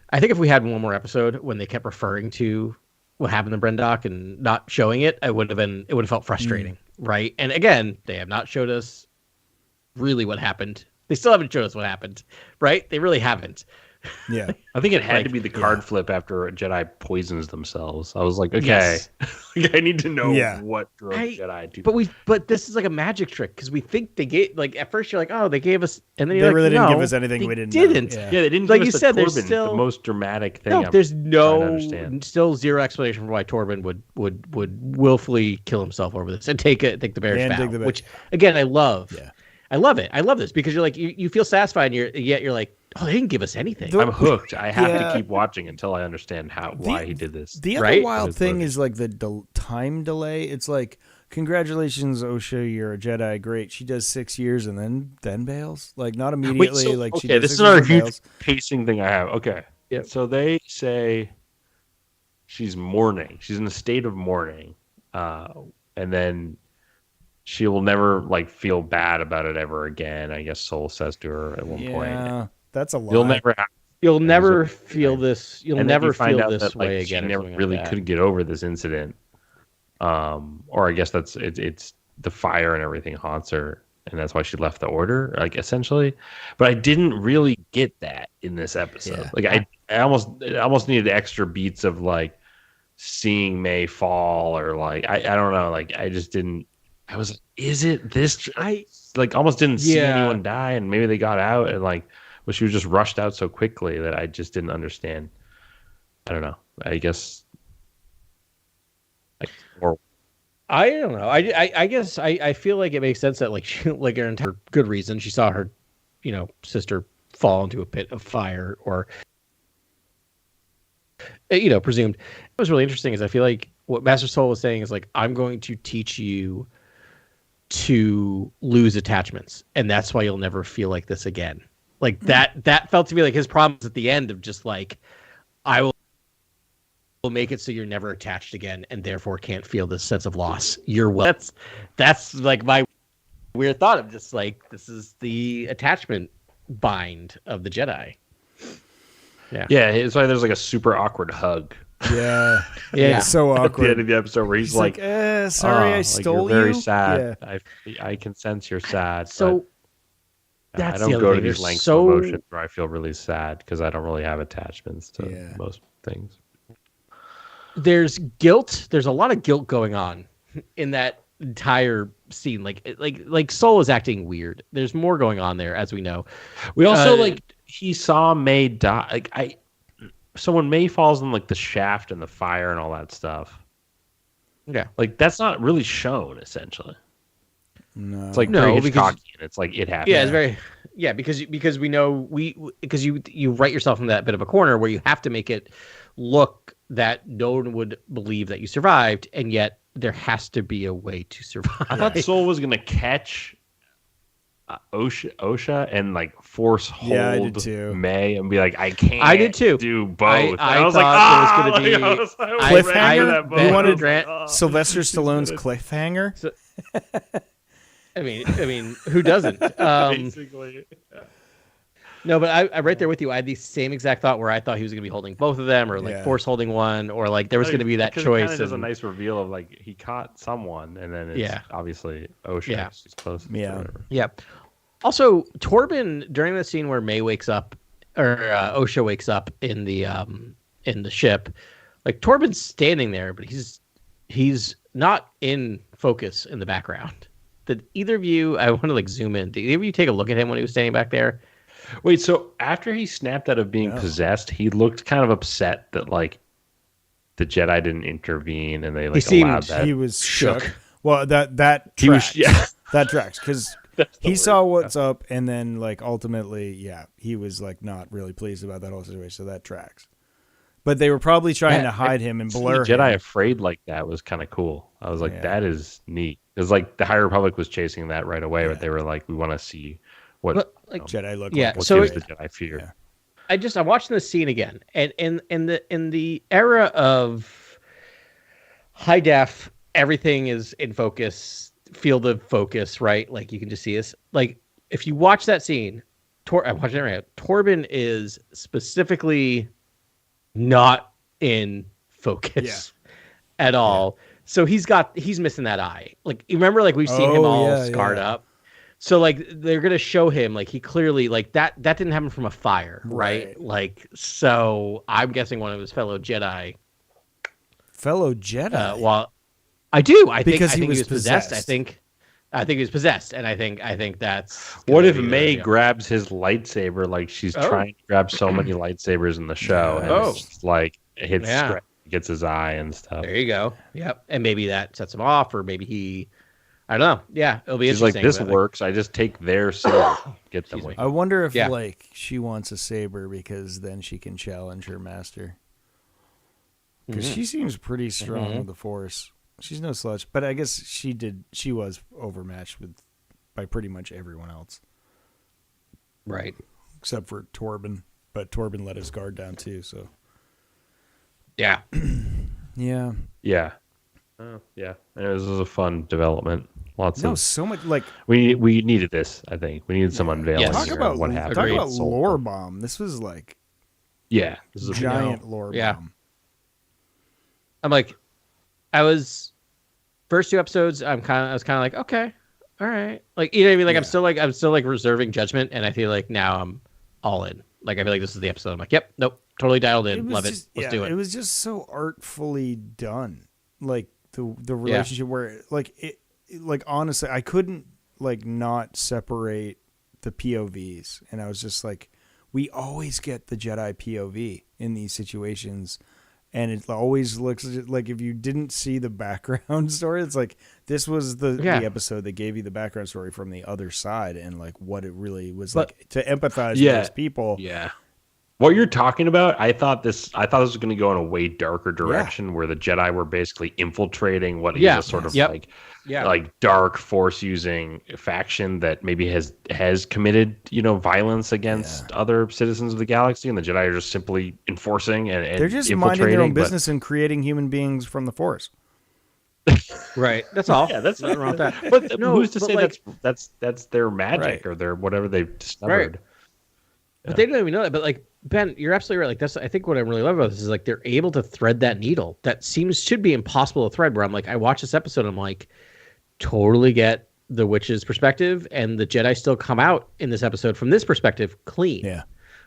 Speaker 3: I think if we had one more episode when they kept referring to what happened to Brendok and not showing it, it would have felt frustrating. right? And again, they have not showed us really what happened. They still haven't showed us what happened, right? They really haven't.
Speaker 2: Yeah.
Speaker 1: I think it had to be the card flip after a Jedi poisons themselves. I was like, okay,
Speaker 3: Yes.
Speaker 1: I need to know what drove Jedi to.
Speaker 3: But this is like a magic trick because we think they gave, like, at first you're like, oh, they gave us, and then you're
Speaker 2: They
Speaker 3: like,
Speaker 2: really didn't
Speaker 3: no,
Speaker 2: give us anything we didn't
Speaker 3: didn't.
Speaker 2: know.
Speaker 1: Yeah, they didn't
Speaker 3: Like
Speaker 1: give
Speaker 3: you
Speaker 1: us
Speaker 3: said,
Speaker 1: the
Speaker 3: there's
Speaker 1: Torben,
Speaker 3: still
Speaker 1: the most dramatic thing.
Speaker 3: no. There's
Speaker 1: understand.
Speaker 3: still zero explanation for why Torben would willfully kill himself over this and take the bear's vow, which again I love.
Speaker 2: Yeah.
Speaker 3: I love it. I love this because you're like you feel satisfied, and yet you're like, oh, they didn't give us anything.
Speaker 1: I'm hooked. I have to keep watching until I understand why he did this.
Speaker 2: The other wild thing is like the time delay. It's like, congratulations, Osha, you're a Jedi. Great. She does 6 years and then bails. Like not immediately. She does
Speaker 1: this is another huge pacing thing I have. Okay. Yeah. So they say she's mourning. She's in a state of mourning, and then she will never like feel bad about it ever again. I guess Soul says to her at one point.
Speaker 2: Yeah, that's a lot.
Speaker 3: You'll never feel this. You'll never feel this way again.
Speaker 1: She never really could get over this incident. Or I guess it's the fire and everything haunts her, and that's why she left the order, like essentially. But I didn't really get that in this episode.
Speaker 2: Yeah.
Speaker 1: Like I almost needed extra beats of like seeing May fall, or like I don't know. Like I just didn't. I was like, is it this? I like almost didn't see anyone die, and maybe they got out, and like, well, she was just rushed out so quickly that I just didn't understand. I don't know. I guess.
Speaker 3: I don't know. I guess I feel like it makes sense that like she, like her entire good reason she saw her, sister fall into a pit of fire, or presumed. What was really interesting is I feel like what Master Soul was saying is like, I'm going to teach you to lose attachments, and that's why you'll never feel like this again. Like that felt to me like his promise at the end of just like, I will make it so you're never attached again, and therefore can't feel this sense of loss. You're well. That's like my weird thought of just like, this is the attachment bind of the Jedi.
Speaker 1: Yeah. It's why there's like a super awkward hug.
Speaker 2: Yeah. It's so awkward.
Speaker 1: At the end of the episode where he's like,
Speaker 2: sorry, I stole
Speaker 1: you're very
Speaker 2: you.
Speaker 1: sad. Yeah. I can sense you're sad.
Speaker 3: So that's
Speaker 1: I don't go to these lengths of emotion where I feel really sad because I don't really have attachments to most things.
Speaker 3: There's guilt. There's a lot of guilt going on in that entire scene. Like Soul is acting weird. There's more going on there, as we know.
Speaker 1: We also he saw May die. So when May falls in like the shaft and the fire and all that stuff, like that's not really shown essentially.
Speaker 2: No,
Speaker 1: it's like very Hitchcockian. It's like it happened.
Speaker 3: Yeah, it's very because we know because you write yourself in that bit of a corner where you have to make it look that no one would believe that you survived, and yet there has to be a way to survive.
Speaker 1: I thought Soul was gonna catch Osha and like force hold May and be like, I can't.
Speaker 3: I did too.
Speaker 1: Do both. I was
Speaker 3: like,
Speaker 1: there was
Speaker 3: going to be
Speaker 2: cliffhanger. You wanted Sylvester Stallone's cliffhanger.
Speaker 3: So, I mean, who doesn't?
Speaker 1: Basically.
Speaker 3: No, but I right there with you. I had the same exact thought where I thought he was going to be holding both of them, or like force holding one, or like there was going to be that choice.
Speaker 1: It does a nice reveal of like he caught someone, and then it's obviously Osha.
Speaker 3: Yeah,
Speaker 1: she's close.
Speaker 3: Yeah. Also, Torben during the scene where May wakes up, or Osha wakes up in the ship, like Torben's standing there, but he's not in focus in the background. Did either of you? I want to like zoom in. Did either of you take a look at him when he was standing back there?
Speaker 1: Wait, so after he snapped out of being possessed, he looked kind of upset that like the Jedi didn't intervene and they like allowed that.
Speaker 2: He was shook. Well, that tracks. That tracks because he saw what's up, and then like ultimately, he was like not really pleased about that whole situation. So that tracks. But they were probably trying to hide him and blur him.
Speaker 1: Jedi afraid like that was kind of cool. I was like, that is neat. Because like the High Republic was chasing that right away, but they were like, we want to see what
Speaker 2: Jedi look
Speaker 1: like. What gives the Jedi fear.
Speaker 3: I'm watching this scene again, and in the era of high def, everything is in focus, field of focus, right? Like you can just see this. Like if you watch that scene, I'm watching it right now. Torben is specifically not in focus at all. So he's missing that eye. Like, you remember, like, we've seen him all scarred up. So, like, they're gonna show him, like, he clearly, like, that didn't happen from a fire, right? Like, so I'm guessing one of his fellow Jedi. Well, I think he was possessed. I think he was possessed, and I think that's.
Speaker 1: What if May grabs his lightsaber like she's trying to grab so many lightsabers in the show, and it's just like it hits straight, gets his eye and stuff.
Speaker 3: There you go. Yep, and maybe that sets him off, or maybe he. I don't know. Yeah, it'll be interesting.
Speaker 1: She's like, this works. I just take their saber, get them away.
Speaker 2: I wonder if like she wants a saber because then she can challenge her master. Because she seems pretty strong with the Force. She's no slouch, but I guess she was overmatched by pretty much everyone else.
Speaker 3: Right.
Speaker 2: Except for Torben. But Torben let his guard down too, so.
Speaker 3: Yeah.
Speaker 2: Yeah.
Speaker 1: Yeah. Yeah. And this was a fun development.
Speaker 2: So much like
Speaker 1: we needed this, I think. We needed some unveiling
Speaker 2: talk about
Speaker 1: what happened.
Speaker 2: Talk about lore bomb. This was like
Speaker 1: this is a
Speaker 2: giant lore bomb.
Speaker 3: I'm like, first 2 episodes, I was kind of like, okay, all right. Like, you know what I mean? Like, I'm still like reserving judgment, and I feel like now I'm all in. Like, I feel like this is the episode. I'm like, yep, nope, totally dialed in. Love it. Let's do it.
Speaker 2: It was just so artfully done. Like the relationship where like honestly, I couldn't like not separate the POVs, and I was just like, we always get the Jedi POV in these situations. And it always looks like if you didn't see the background story, it's like this was the episode that gave you the background story from the other side and like what it really was like to empathize with those people.
Speaker 1: Yeah. What you're talking about, I thought this was going to go in a way darker direction where the Jedi were basically infiltrating what is a sort of like dark Force using faction that maybe has committed, violence against other citizens of the galaxy, and the Jedi are just simply enforcing and
Speaker 2: they're just minding their own business and creating human beings from the Force.
Speaker 3: Right. That's all.
Speaker 1: Yeah, that's nothing wrong with that. But who's to say that's their magic or their whatever they've discovered?
Speaker 3: Right. But they don't even know that. But like, Ben, you're absolutely right. Like, that's, I think what I really love about this is like they're able to thread that needle that should be impossible to thread. Where I'm like, I watch this episode, I'm like, totally get the witch's perspective, and the Jedi still come out in this episode from this perspective clean.
Speaker 2: Yeah.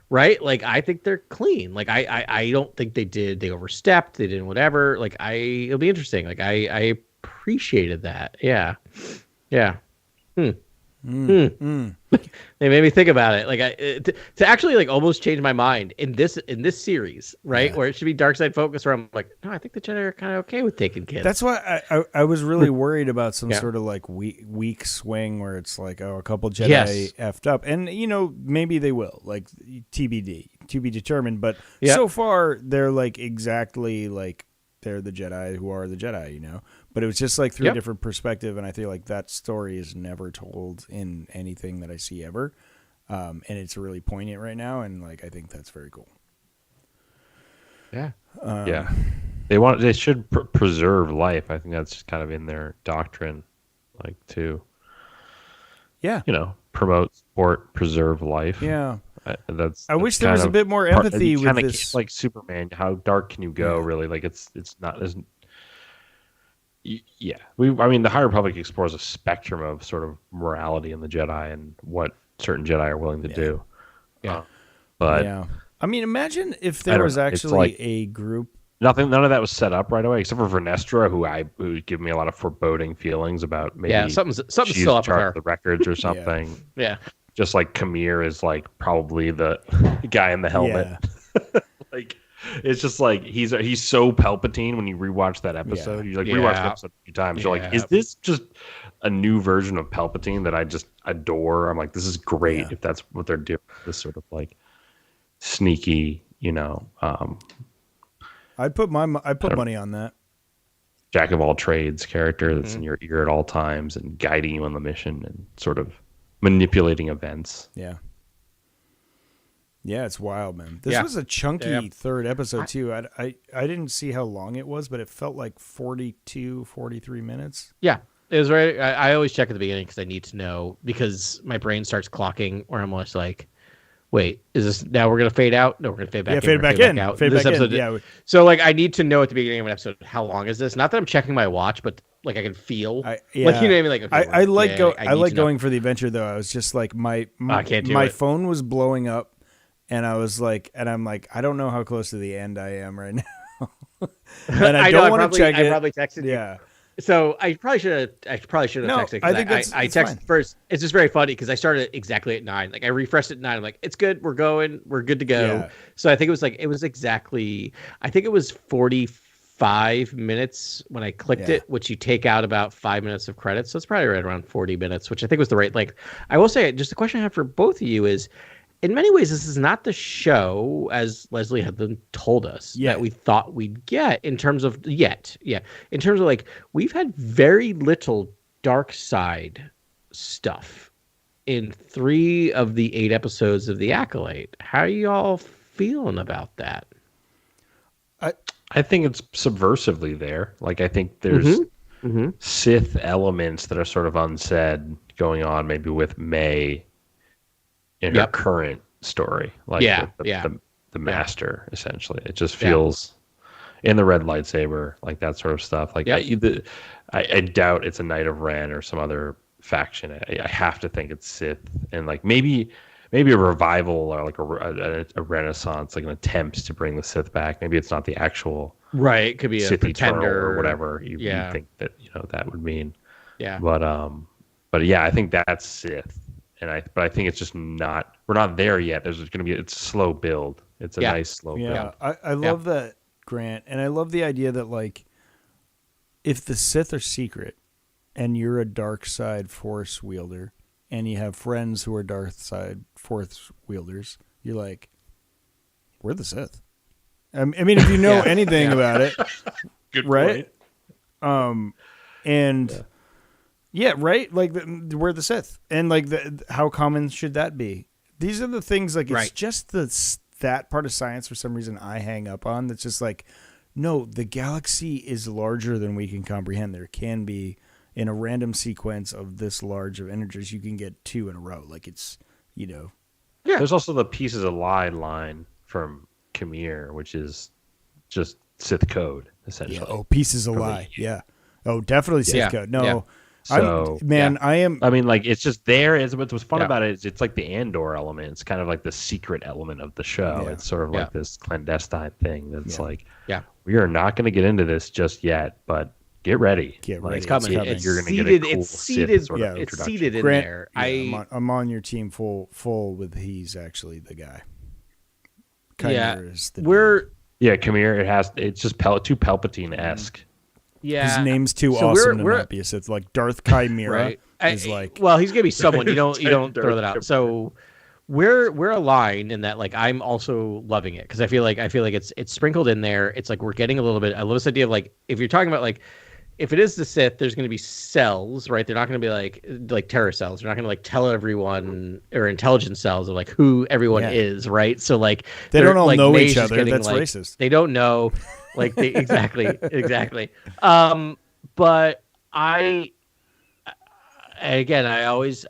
Speaker 3: Right. Like, I think they're clean. Like, I don't think they overstepped. They didn't whatever. Like, it'll be interesting. Like, I appreciated that. Yeah. Yeah. They made me think about it, like to actually like almost change my mind in this series, right? Where it should be dark side focus. Where I'm like, no, I think the Jedi are kind of okay with taking kids.
Speaker 2: That's why I was really worried about some sort of like weak swing where it's like, a couple Jedi effed up, and maybe they will, like TBD, to be determined. But so far they're like exactly like they're the Jedi who are the Jedi, But it was just like through a different perspective, and I feel like that story is never told in anything that I see ever, and it's really poignant right now, and like I think that's very cool.
Speaker 3: Yeah,
Speaker 1: they should preserve life. I think that's just kind of in their doctrine, like to promote, support, preserve life.
Speaker 2: Yeah.
Speaker 1: I
Speaker 2: wish there was a bit more empathy with this.
Speaker 1: Like Superman, how dark can you go? Really, like it's not. Yeah, the High Republic explores a spectrum of sort of morality in the Jedi and what certain Jedi are willing to do.
Speaker 3: Yeah,
Speaker 2: imagine if there was actually a group.
Speaker 1: None of that was set up right away, except for Vernestra, who gave me a lot of foreboding feelings about maybe
Speaker 3: something's still up with her.
Speaker 1: The records or something.
Speaker 3: Yeah.
Speaker 1: Just like Kamir is like probably the guy in the helmet. Yeah. Like it's just like he's so Palpatine when you rewatch that episode. You like rewatch the episode a few times. You're like, is this just a new version of Palpatine that I just adore? I'm like, this is great if that's what they're doing. This sort of like sneaky,
Speaker 2: I'd put money on that.
Speaker 1: Jack of all trades character that's in your ear at all times and guiding you on the mission and sort of manipulating events.
Speaker 2: Yeah, it's wild, man. This was a chunky third episode too. I didn't see how long it was, but it felt like 42, 43 minutes.
Speaker 3: Yeah, it was right. I always check at the beginning because I need to know, because my brain starts clocking where I'm almost like, wait, is this now we're gonna fade out? No, we're gonna fade back in.
Speaker 2: Fade back in.
Speaker 3: Out.
Speaker 2: Fade
Speaker 3: this
Speaker 2: back
Speaker 3: episode,
Speaker 2: in. Yeah.
Speaker 3: So like I need to know at the beginning of an episode how long is this? Not that I'm checking my watch, but like I can feel. Like you know what I mean? Like okay,
Speaker 2: I like going for the adventure though. I was just like my phone was blowing up, and I was like, I'm like, I don't know how close to the end I am right now, and I don't want to check it.
Speaker 3: I probably texted you.
Speaker 2: Yeah.
Speaker 3: So I probably should have texted.
Speaker 2: I think
Speaker 3: I texted
Speaker 2: fine.
Speaker 3: first. It's just very funny because I started exactly at 9. Like I refreshed at 9. I'm like, it's good. We're going. We're good to go.
Speaker 2: Yeah.
Speaker 3: So I think it was exactly. I think it was 45 minutes when I clicked it, which you take out about 5 minutes of credits. So it's probably right around 40 minutes, which I think was the right length. I will say, just the question I have for both of you is, in many ways, this is not the show, as Leslie Headland told us, that we thought we'd get in terms of in terms of like, we've had very little dark side stuff in 3 of the 8 episodes of The Acolyte. How are you all feeling about that?
Speaker 1: I think it's subversively there. Like, I think there's Sith elements that are sort of unsaid going on, maybe with May in her current story, like the master, essentially. It just feels in the red lightsaber, like that sort of stuff. Like I doubt it's a Knight of Ren or some other faction. I have to think it's Sith, and like maybe a revival or like a renaissance, like an attempt to bring the Sith back. Maybe it's not the actual
Speaker 3: it could be
Speaker 1: Sith
Speaker 3: a pretender
Speaker 1: or whatever you think that that would mean. But yeah, I think that's Sith. But I think it's just not. We're not there yet. There's going to be. It's a slow build. It's a nice slow build.
Speaker 2: Yeah, I love that, Grant, and I love the idea that like, if the Sith are secret, and you're a dark side Force wielder, and you have friends who are dark side Force wielders, you're like, we're the Sith. I mean, if you know anything about it,
Speaker 1: good
Speaker 2: right? Point. Yeah, right. Like we're the Sith, and like how common should that be? These are the things. Like it's just that part of science for some reason I hang up on. That's just like, no, the galaxy is larger than we can comprehend. There can be in a random sequence of this large of energies, you can get 2 in a row. Like it's Yeah.
Speaker 1: There's also the pieces of line from Khmer, which is just Sith code essentially.
Speaker 2: Yeah. Oh, pieces of lie. Yeah. Oh, definitely Sith code. No.
Speaker 1: Yeah. So,
Speaker 2: I am.
Speaker 1: I mean, like, it's just there. What's fun about it is it's like the Andor element. It's kind of like the secret element of the show. Yeah. It's sort of like this clandestine thing that's like, we are not going to get into this just yet, but get ready.
Speaker 2: Get ready.
Speaker 3: It's coming.
Speaker 1: You're going to get a cool
Speaker 3: it's seated.
Speaker 1: Sith sort of
Speaker 3: it's seated in
Speaker 2: Grant,
Speaker 3: there.
Speaker 2: I'm on your team full with he's actually the guy. Khmer is the
Speaker 1: Khmer. It's just too Palpatine-esque.
Speaker 3: Yeah,
Speaker 2: his name's too awesome to not be a Sith. Like Darth Chimera is like.
Speaker 3: Well, he's gonna be someone. You don't throw that out. So we're aligned in that. Like I'm also loving it because I feel like it's sprinkled in there. It's like we're getting a little bit. I love this idea of like if you're talking about like if it is the Sith, there's going to be cells, right? They're not going to be like terror cells. They're not going to like tell everyone or intelligence cells of like who everyone is, right? So like
Speaker 2: they don't all
Speaker 3: like,
Speaker 2: know
Speaker 3: May's
Speaker 2: each other. That's
Speaker 3: like,
Speaker 2: racist.
Speaker 3: They don't know. Like they, exactly. But I always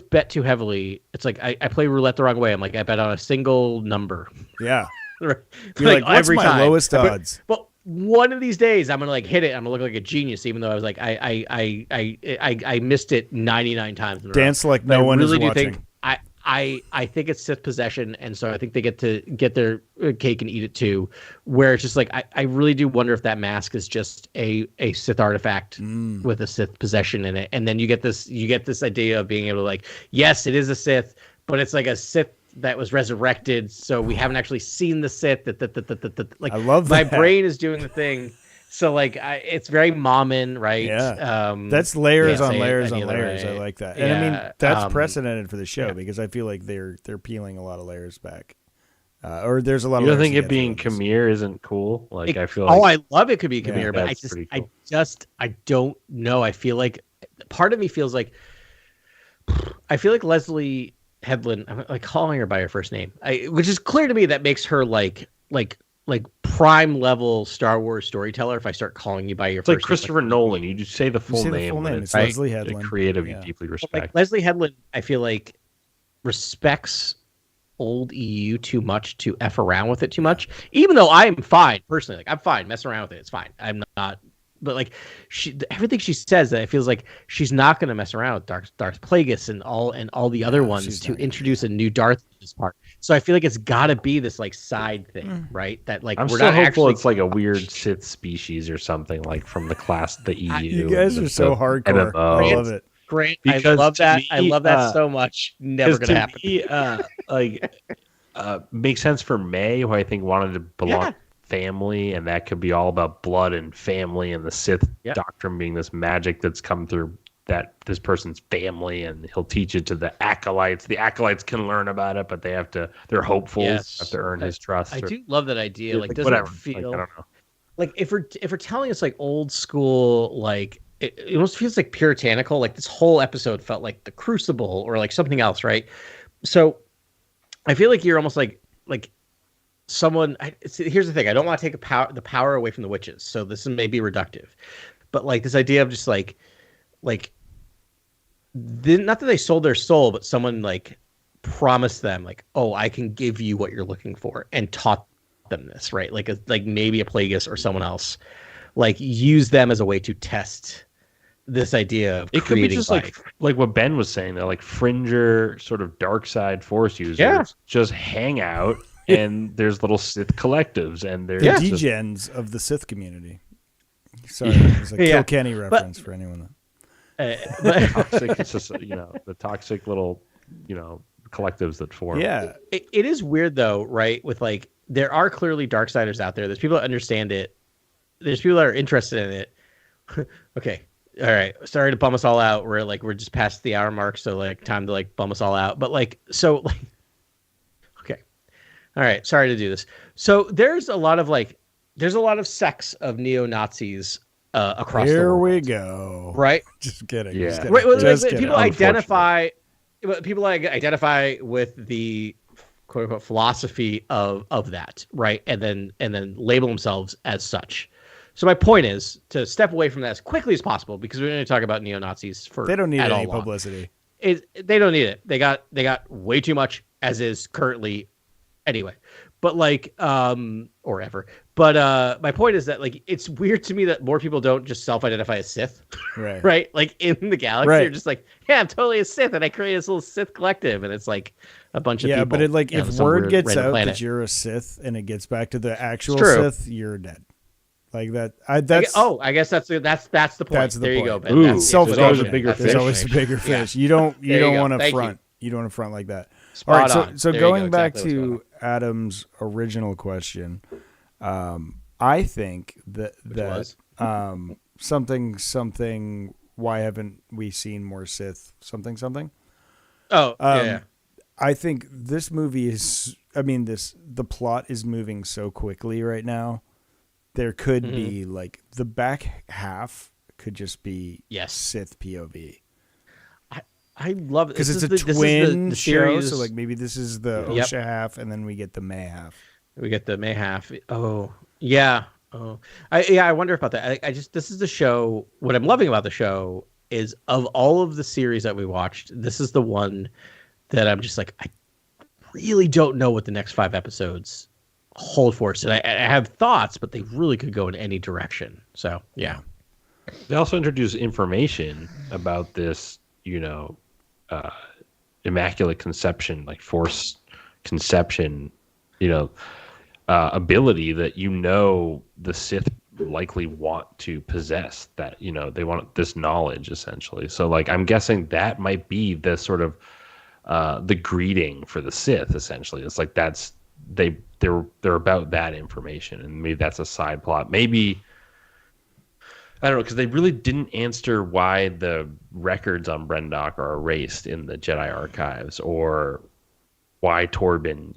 Speaker 3: bet too heavily. It's like I play roulette the wrong way. I'm like I bet on a single number.
Speaker 2: Yeah.
Speaker 3: You're
Speaker 2: like what's my time. Lowest odds?
Speaker 3: Well, one of these days I'm gonna like hit it. I'm gonna look like a genius, even though I was like I missed it 99 times. In a
Speaker 2: Dance
Speaker 3: row.
Speaker 2: like no one is watching.
Speaker 3: Think, I think it's Sith possession, and so I think they get to get their cake and eat it too. Where it's just like I really do wonder if that mask is just a Sith artifact with a Sith possession in it, and then you get this idea of being able to like, yes, it is a Sith, but it's like a Sith that was resurrected, so we haven't actually seen the Sith. Like
Speaker 2: I love
Speaker 3: that.
Speaker 2: My
Speaker 3: brain is doing the thing. So like it's very Mommin, right?
Speaker 2: Yeah, that's layers on layers on layers. I like that, and I mean that's precedented for the show because I feel like they're peeling a lot of layers back, or there's a lot.
Speaker 1: You
Speaker 2: of
Speaker 1: don't think it being Khmer isn't cool? Like I feel.
Speaker 3: I love it. Could be Khmer, but I don't know. I feel like part of me feels like Leslie Headland. I'm like calling her by her first name, which is clear to me that makes her like prime level Star Wars storyteller. If I start calling you by your
Speaker 1: first name, like Christopher Nolan, you just say the full name.
Speaker 2: It's Leslie Headland.
Speaker 1: Creative, you deeply respect.
Speaker 3: Like Leslie Headland, I feel like respects old EU too much to F around with it too much. Even though I'm fine personally, like I'm fine messing around with it. It's fine. I'm not. But like everything she says, that it feels like she's not going to mess around with Darth Plagueis and all the other ones to introduce a new Darth in this part. So I feel like it's got to be this like side thing, right? That like
Speaker 1: I'm
Speaker 3: we're
Speaker 1: still
Speaker 3: not
Speaker 1: hopeful
Speaker 3: actually.
Speaker 1: it's like a weird Sith species or something like from the EU.
Speaker 2: You guys are so hardcore.
Speaker 1: MMO.
Speaker 2: I love it.
Speaker 3: Great.
Speaker 1: Because
Speaker 3: I love that.
Speaker 1: me,
Speaker 3: I love that so much. Never going to happen.
Speaker 1: Makes sense for May, who I think wanted to belong to family, and that could be all about blood and family, and the Sith doctrine being this magic that's come through that this person's family, and he'll teach it to the acolytes. The acolytes can learn about it, but they're hopeful, have to earn his trust.
Speaker 3: I do love that idea. Like doesn't
Speaker 1: whatever.
Speaker 3: it feel
Speaker 1: I don't know.
Speaker 3: like if we're telling us like old school, like it almost feels like puritanical. Like this whole episode felt like the Crucible or like something else, right? So I feel like you're almost like someone. Here's the thing: I don't want to take the power away from the witches, so this may be reductive, but like this idea of just like not that they sold their soul, but someone like promised them like, oh, I can give you what you're looking for, and taught them this, right? Like maybe a Plagueis or someone else, like use them as a way to test this idea of
Speaker 1: it could be just
Speaker 3: life.
Speaker 1: like what Ben was saying, they're like fringer sort of dark side Force users just hang out, and there's little Sith collectives, and there's
Speaker 2: degens of the Sith community. Sorry, it was a Kilkenny reference for anyone.
Speaker 1: Toxic, it's just, the toxic little collectives that form.
Speaker 2: Yeah,
Speaker 3: it is weird though, right? With like there are clearly Darksiders out there. There's people that understand it. There's people that are interested in it. Okay. All right. Sorry to bum us all out. We're just past the hour mark. So like time to like bum us all out. But like, so like, okay. All right. Sorry to do this. So there's a lot of sects of neo-Nazis across the world.
Speaker 2: Here we go.
Speaker 3: Right.
Speaker 2: Just kidding.
Speaker 1: Yeah.
Speaker 2: Just kidding.
Speaker 3: Right.
Speaker 2: Just kidding.
Speaker 3: People identify with the quote unquote philosophy of that. Right. And then label themselves as such. So my point is to step away from that as quickly as possible, because we're going to talk about neo-Nazis for
Speaker 2: they don't need any publicity.
Speaker 3: They don't need it. They got way too much as is currently anyway. But like or ever. But my point is that like it's weird to me that more people don't just self-identify as Sith.
Speaker 2: Right.
Speaker 3: Right? Like in the galaxy,
Speaker 2: right.
Speaker 3: You're just like, yeah, I'm totally a Sith, and I create this little Sith collective, and it's like a bunch of people.
Speaker 2: Yeah, but it like if word gets out that you're a Sith and it gets back to the actual Sith, you're dead. Like that. I guess
Speaker 3: that's the point. There you go, Ben.
Speaker 2: Ooh,
Speaker 1: there's always a bigger fish.
Speaker 2: There's always a bigger fish. You don't want to front. You don't want to front like that.
Speaker 3: Spot
Speaker 2: all right.
Speaker 3: on.
Speaker 2: So going back to Adam's original question, I think that something. Why haven't we seen more Sith? Something.
Speaker 3: Oh, yeah.
Speaker 2: I think this movie is. I mean, the plot is moving so quickly right now. There could be like the back half could just be Sith POV.
Speaker 3: I love it
Speaker 2: because it's a twin show. So like maybe this is the Osha half, and then we get the May half.
Speaker 3: We get the May half. Oh yeah. Oh, I wonder about that. This is the show. What I'm loving about the show is of all of the series that we watched, this is the one that I'm just like I really don't know what the next 5 episodes hold for us, and I have thoughts, but they really could go in any direction. So yeah.
Speaker 1: They also introduce information about this, immaculate conception, like Force conception, ability that the Sith likely want to possess. That they want this knowledge essentially. So like I'm guessing that might be the sort of the greeting for the Sith. Essentially, it's like they're about that information, and maybe that's a side plot. Maybe I don't know, because they really didn't answer why the records on Brendock are erased in the Jedi archives, or why Torben,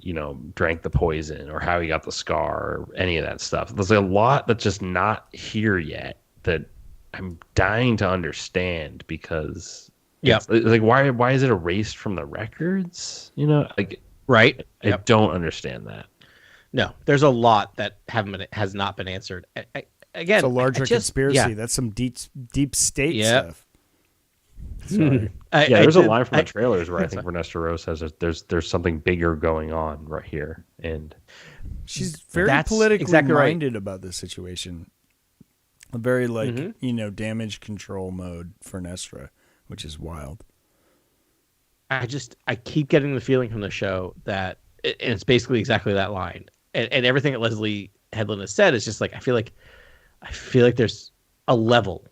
Speaker 1: drank the poison, or how he got the scar, or any of that stuff. There's a lot that's just not here yet that I'm dying to understand, because like why is it erased from the records?
Speaker 3: Right.
Speaker 1: I don't understand that.
Speaker 3: No, there's a lot that has not been answered. Again,
Speaker 2: it's a larger conspiracy. That's some deep state stuff. Sorry.
Speaker 1: There's a line from the trailers where I think Vernestra Rose says that there's something bigger going on right here, and
Speaker 2: she's very politically minded about this situation. A very damage control mode for Nestra, which is wild.
Speaker 3: I keep getting the feeling from the show that, and it's basically exactly that line, and everything that Leslie Headland has said is just like I feel like there's a level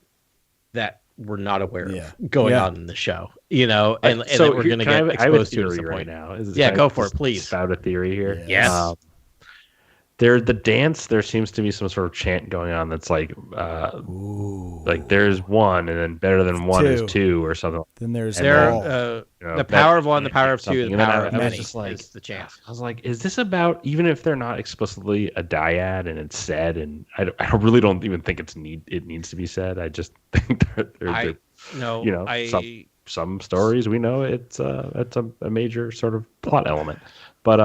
Speaker 3: that we're not aware of going on in the show, and so we're going to get exposed to it right now. Go for it, please.
Speaker 1: Spout a theory here.
Speaker 3: Yes.
Speaker 1: The dance, there seems to be some sort of chant going on that's like there's one, and then better than one is two, or something.
Speaker 2: Then there's
Speaker 3: the power of one, the power of two, the power of many. Is the chant.
Speaker 1: I was like, is this about, even if they're not explicitly a dyad and it's said, and I really don't even think it needs to be said. I just think some stories we know it's a major sort of plot element, but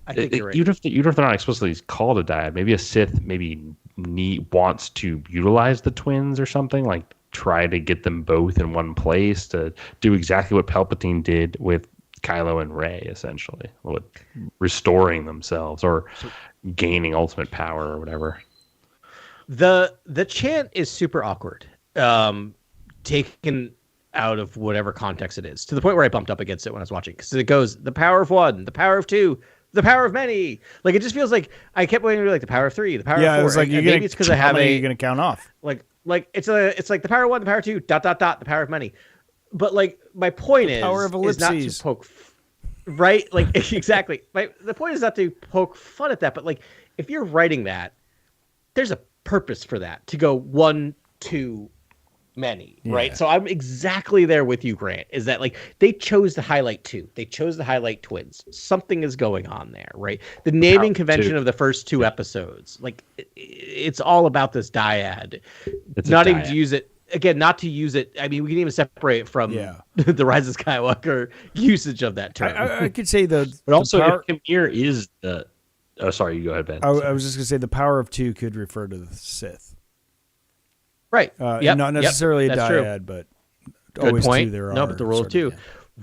Speaker 3: I think you're right.
Speaker 1: Even if they're not explicitly called a dyad, maybe a Sith wants to utilize the twins or something, like try to get them both in one place to do exactly what Palpatine did with Kylo and Rey, essentially, with restoring themselves or gaining ultimate power or whatever.
Speaker 3: The chant is super awkward, taken out of whatever context it is, to the point where I bumped up against it when I was watching, because it goes the power of one, the power of two, the power of many. Like, it just feels like I kept waiting to be like the power of three, the power of four.
Speaker 2: It was like,
Speaker 3: maybe it's because I have
Speaker 2: you're gonna count off.
Speaker 3: Like it's like the power of one, the power of two, ... the power of many. But like my point is not to poke, right? Like exactly. The point is not to poke fun at that, but like if you're writing that, there's a purpose for that, to go one, two, many, right? So I'm exactly there with you, Grant, is that like they chose to highlight two, they chose to highlight twins. Something is going on there, right? The naming convention of the first two episodes, like it's all about this dyad. It's not even to use it again, not to use it. I mean, we can even separate it from the Rise of Skywalker usage of that term.
Speaker 2: I could say but
Speaker 1: also Khmer is the. Oh, sorry, you go ahead, Ben.
Speaker 2: I was just gonna say the power of two could refer to the Sith.
Speaker 3: Right.
Speaker 2: Not necessarily a dyad, but always two there are.
Speaker 3: No, but the rule of two.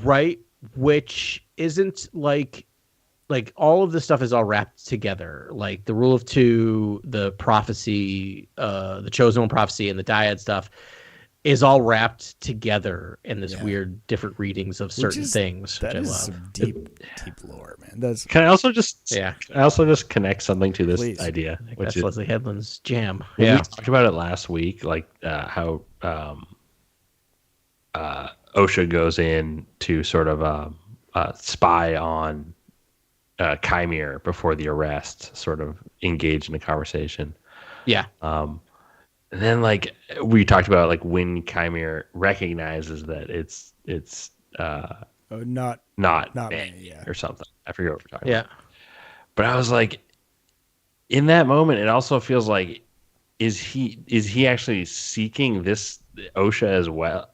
Speaker 3: Right. Which isn't like all of this stuff is all wrapped together. Like the rule of two, the prophecy, the chosen one prophecy, and the dyad stuff is all wrapped together in this weird different readings of certain things.
Speaker 2: That
Speaker 3: which
Speaker 2: is
Speaker 3: I love.
Speaker 2: some deep lore, man.
Speaker 1: Can I also just connect something to this idea?
Speaker 3: That's Leslie Headland's jam.
Speaker 1: We talked about it last week, like how Osha goes in to sort of spy on Khmer before the arrest, sort of engage in a conversation.
Speaker 3: Yeah.
Speaker 1: And then, like we talked about, like when Khmer recognizes that it's not me, or something. I forget what we're talking about. But I was like, in that moment, it also feels like, is he actually seeking this Osha as well?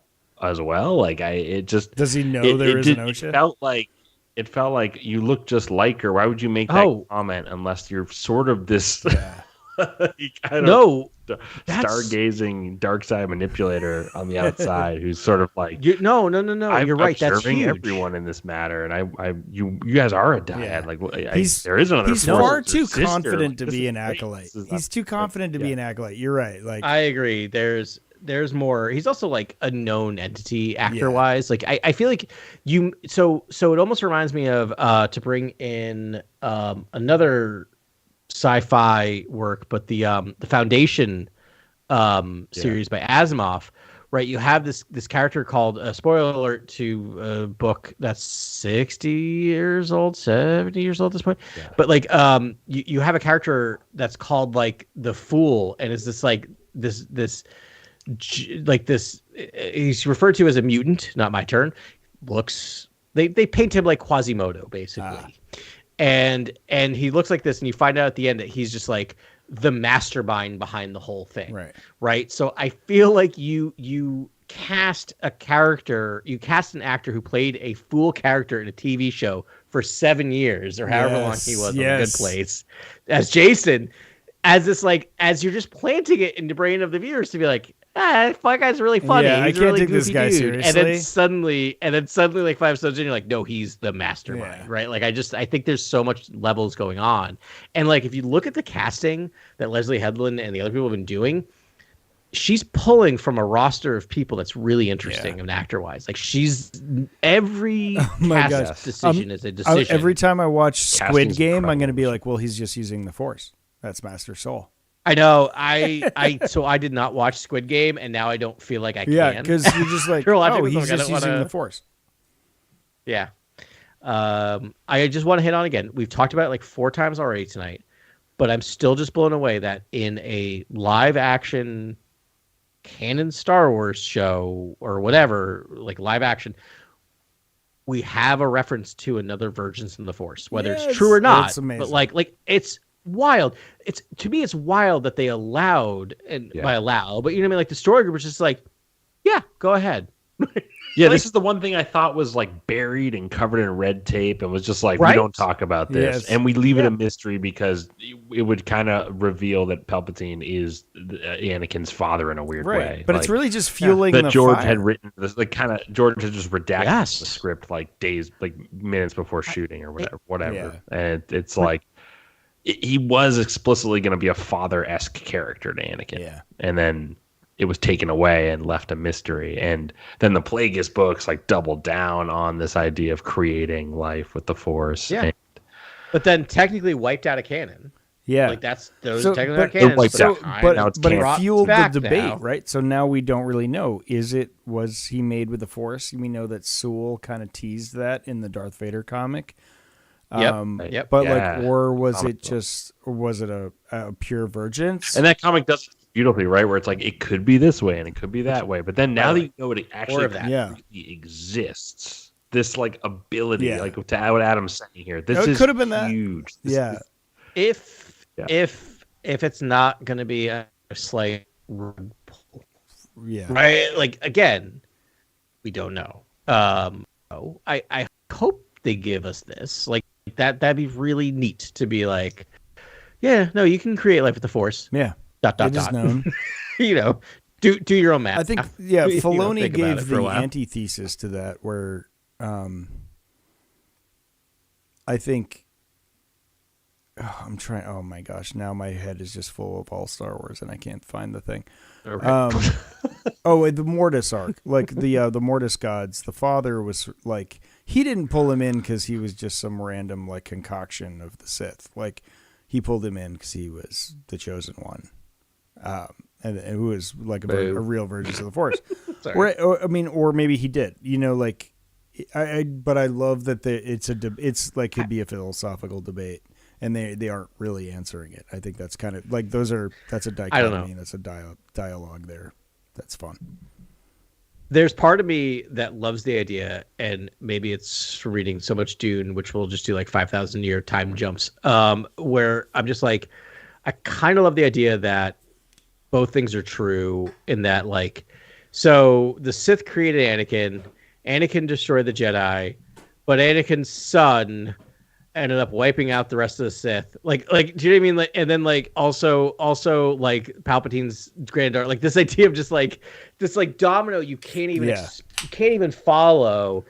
Speaker 1: Like does he know there is an Osha? It felt like you look just like her. Why would you make that comment unless you're sort of this? Stargazing dark side manipulator on the outside who's sort of like
Speaker 3: no, you're right. That's huge.
Speaker 1: Everyone in this matter, and you guys are a dyad. Like there is another.
Speaker 2: He's far too confident to be an acolyte. He's too confident to be an acolyte. You're right. Like
Speaker 3: I agree. There's more. He's also like a known entity actor wise. Like I feel like you. So it almost reminds me of to bring in another sci-fi work, but the Foundation series by Asimov, right? You have this character called spoiler alert to a book that's 60 years old, 70 years old at this point. But like you have a character that's called like the Fool, and is this like this he's referred to as a mutant, not my turn. They paint him like Quasimodo basically. And he looks like this, and you find out at the end that he's just like the mastermind behind the whole thing. Right. So I feel like you cast an actor who played a fool character in a TV show for 7 years or however long he was on The Good Place as Jason, as this like, as you're just planting it in the brain of the viewers to be like, Fly Guy's really funny.
Speaker 2: Yeah,
Speaker 3: He's
Speaker 2: I
Speaker 3: a
Speaker 2: can't
Speaker 3: really
Speaker 2: take this
Speaker 3: goofy
Speaker 2: guy
Speaker 3: dude.
Speaker 2: seriously.
Speaker 3: And then suddenly, like 5 episodes in, you're like, no, he's the mastermind, right? Like, I think there's so much levels going on, and like if you look at the casting that Leslie Headland and the other people have been doing, she's pulling from a roster of people that's really interesting and actor-wise. Like she's every cast decision is a decision.
Speaker 2: Every time I watch Squid
Speaker 1: Casting's
Speaker 2: Game,
Speaker 1: incredible.
Speaker 2: I'm going to be like, well, he's just using the Force. That's Master Soul.
Speaker 3: I know. So I did not watch Squid Game, and now I don't feel like I can.
Speaker 2: Yeah, because you're just like, he's just using the Force.
Speaker 3: Yeah. I just want to hit on again. We've talked about it like 4 times already tonight, but I'm still just blown away that in a live action canon Star Wars show or whatever, like live action, we have a reference to another Versions of the Force, whether it's true or not.
Speaker 2: It's amazing.
Speaker 3: But like it's wild. It's to me, it's wild that they allowed, and by allow, but you know what I mean. Like the story group was just like, yeah, go ahead.
Speaker 1: Yeah,
Speaker 3: Like,
Speaker 1: this is the one thing I thought was like buried and covered in red tape, and was just like, we don't talk about this, and we leave it a mystery because it would kind of reveal that Palpatine is Anakin's father in a weird way.
Speaker 2: But it's really just fueling
Speaker 1: that
Speaker 2: the
Speaker 1: George
Speaker 2: fire.
Speaker 1: had written this. Like George had just redacted the script like minutes before shooting or whatever. And it's like he was explicitly going to be a father-esque character to Anakin, and then it was taken away and left a mystery. And then the Plagueis books like doubled down on this idea of creating life with the Force.
Speaker 3: Yeah. But then technically wiped out a canon.
Speaker 2: Yeah.
Speaker 3: Like those technically are canon.
Speaker 2: But it fueled the debate,
Speaker 3: now.
Speaker 2: right? So now we don't really know. Was he made with the Force? We know that Sewell kind of teased that in the Darth Vader comic.
Speaker 3: Yep.
Speaker 2: But or was it a pure Vergence?
Speaker 1: And that comic does beautifully, right? Where it's like it could be this way and it could be that way, but then now that you know it actually exists, this like ability, like to what Adam's saying here, this is
Speaker 2: could have been
Speaker 1: huge.
Speaker 3: If it's not going to be a slight rug pull, right? Like again, we don't know. I hope they give us this like that. That'd be really neat to be like, yeah, no, you can create life with the Force.
Speaker 2: Yeah. It is known.
Speaker 3: You know, do your own math.
Speaker 2: I think Filoni gave the antithesis to that, where I think I'm trying. Oh my gosh! Now my head is just full of all Star Wars, and I can't find the thing.
Speaker 3: Okay.
Speaker 2: The Mortis arc, like the Mortis gods. The father was like, he didn't pull him in because he was just some random like concoction of the Sith. Like he pulled him in because he was the chosen one. And who is like a real Vergence of the Force, or maybe he did, like, but I love that it's like could be a philosophical debate, and they aren't really answering it. I think that's kind of like that's a dichotomy.
Speaker 3: I don't know.
Speaker 2: That's a dialogue there. That's fun.
Speaker 3: There's part of me that loves the idea, and maybe it's from reading so much Dune, which we'll just do like 5,000 year time jumps, where I'm just like, I kind of love the idea that both things are true in that, like, so the Sith created Anakin destroyed the Jedi, but Anakin's son ended up wiping out the rest of the Sith. Like, do you know what I mean? Like, and then like also like Palpatine's granddaughter, like this idea of just like this like domino you can't even follow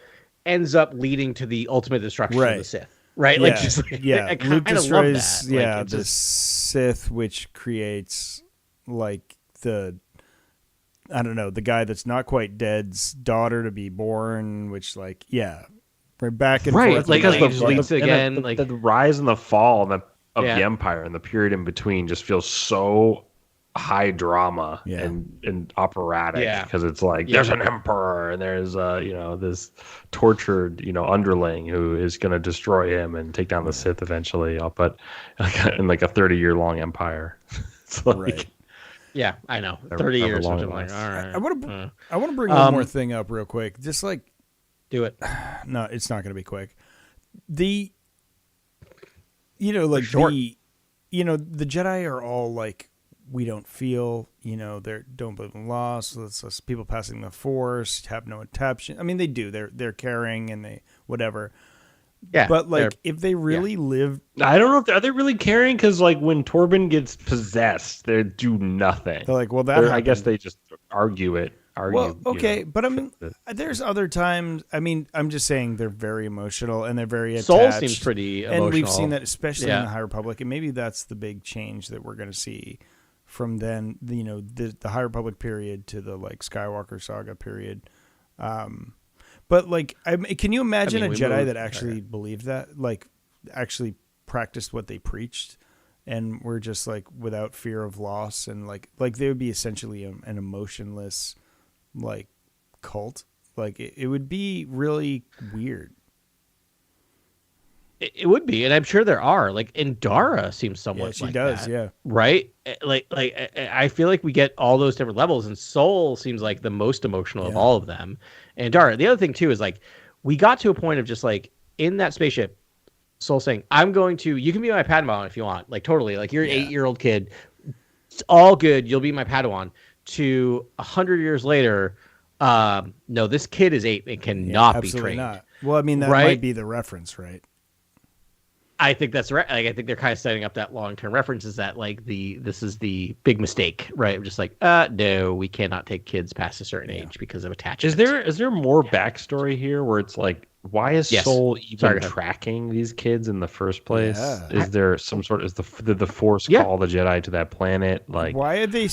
Speaker 3: ends up leading to the ultimate destruction of the Sith. Right?
Speaker 2: Yeah.
Speaker 3: Like, just like, I kind
Speaker 2: Luke
Speaker 3: of
Speaker 2: destroys,
Speaker 3: love that.
Speaker 2: The Sith, which creates like the guy that's not quite dead's daughter to be born, which like, right back and forth.
Speaker 3: Like,
Speaker 1: the rise and the fall of the Empire and the period in between just feels so high drama and operatic, because it's like there's an emperor and there's this tortured underling who is going to destroy him and take down the Sith eventually, but in like a 30-year long empire. It's like,
Speaker 3: yeah, I know, 30 years.
Speaker 1: Long
Speaker 3: like, all right.
Speaker 2: I want to bring one more thing up real quick, just like
Speaker 3: do it.
Speaker 2: No, it's not going to be quick. The the Jedi are all like, we don't feel, they don't believe in law, so it's people passing the Force, have no attachment. I mean, they do. They're caring and they whatever. Yeah, but like, if they really live,
Speaker 1: I don't know. Are they really caring? Because like when Torben gets possessed, they do nothing.
Speaker 2: They're like, well, I guess
Speaker 1: they just argue it.
Speaker 2: Well, okay, but I mean, there's other times. I mean, I'm just saying they're very emotional and they're very attached.
Speaker 3: Soul seems pretty emotional,
Speaker 2: and we've seen that especially in the High Republic, and maybe that's the big change that we're going to see from then. You know, the High Republic period to the like Skywalker saga period. But like, can you imagine a Jedi that actually believed that, like, actually practiced what they preached? And we're just like without fear of loss, and like they would be essentially an emotionless like cult. Like it would be really weird.
Speaker 3: It would be, and I'm sure there are. Like, Indara seems somewhat.
Speaker 2: She
Speaker 3: like
Speaker 2: does,
Speaker 3: that,
Speaker 2: yeah.
Speaker 3: Right. Like I feel like we get all those different levels, and Soul seems like the most emotional of all of them. And Indara. The other thing too is like we got to a point of just like in that spaceship, Soul saying, "I'm going to. You can be my Padawan if you want. Like totally. Like you're an 8-year-old kid. It's all good. You'll be my Padawan." To 100 years later, no, this kid is 8 and cannot be trained.
Speaker 2: Not. Well, I mean, that might be the reference, right?
Speaker 3: I think that's right. Like, I think they're kind of setting up that long-term reference is that like this is the big mistake, right? Just like, no, we cannot take kids past a certain age because of attachment.
Speaker 1: Is there more backstory here where it's like, why is Soul even tracking these kids in the first place? Yeah. Is there some sort of did the Force call the Jedi to that planet? Like,
Speaker 2: why are they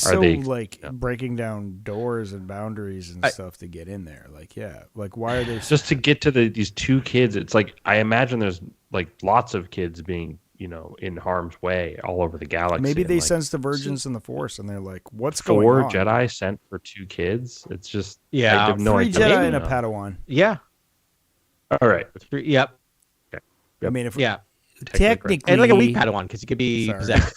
Speaker 2: breaking down doors and boundaries and stuff to get in there? Like, like why are they
Speaker 1: just to get to these 2 kids? It's like I imagine there's like lots of kids being in harm's way all over the galaxy.
Speaker 2: Maybe they sense divergence in the Force, and they're like, "What's going on?"
Speaker 1: 4 Jedi sent for 2 kids. It's just
Speaker 3: I
Speaker 1: have no
Speaker 2: 3
Speaker 1: idea.
Speaker 2: Jedi and a Padawan.
Speaker 3: Yeah.
Speaker 1: All right.
Speaker 3: Yep.
Speaker 1: Okay.
Speaker 2: I mean, if
Speaker 3: technically, and like a weak Padawan because he could be possessed.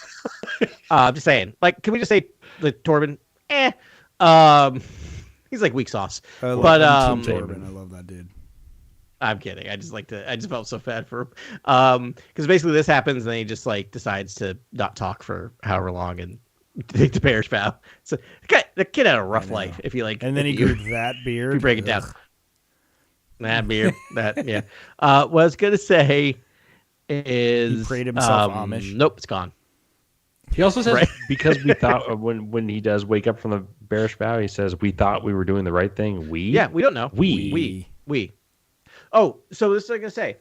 Speaker 3: I'm just saying. Like, can we just say like Torben? He's like weak sauce.
Speaker 2: Torben, I love that dude.
Speaker 3: I'm kidding. I just felt so bad for him. Because basically this happens and then he just like decides to not talk for however long and take the bear's vow. So the kid had a rough life. If you like,
Speaker 2: and then he grew that beard.
Speaker 3: If you break it down. That beard, what I was gonna say is
Speaker 2: he prayed himself Amish.
Speaker 3: Nope, it's gone.
Speaker 1: He also says because we thought when he does wake up from the bearish vow, he says we thought we were doing the right thing. We
Speaker 3: don't know. We. Oh, so this is what I'm gonna say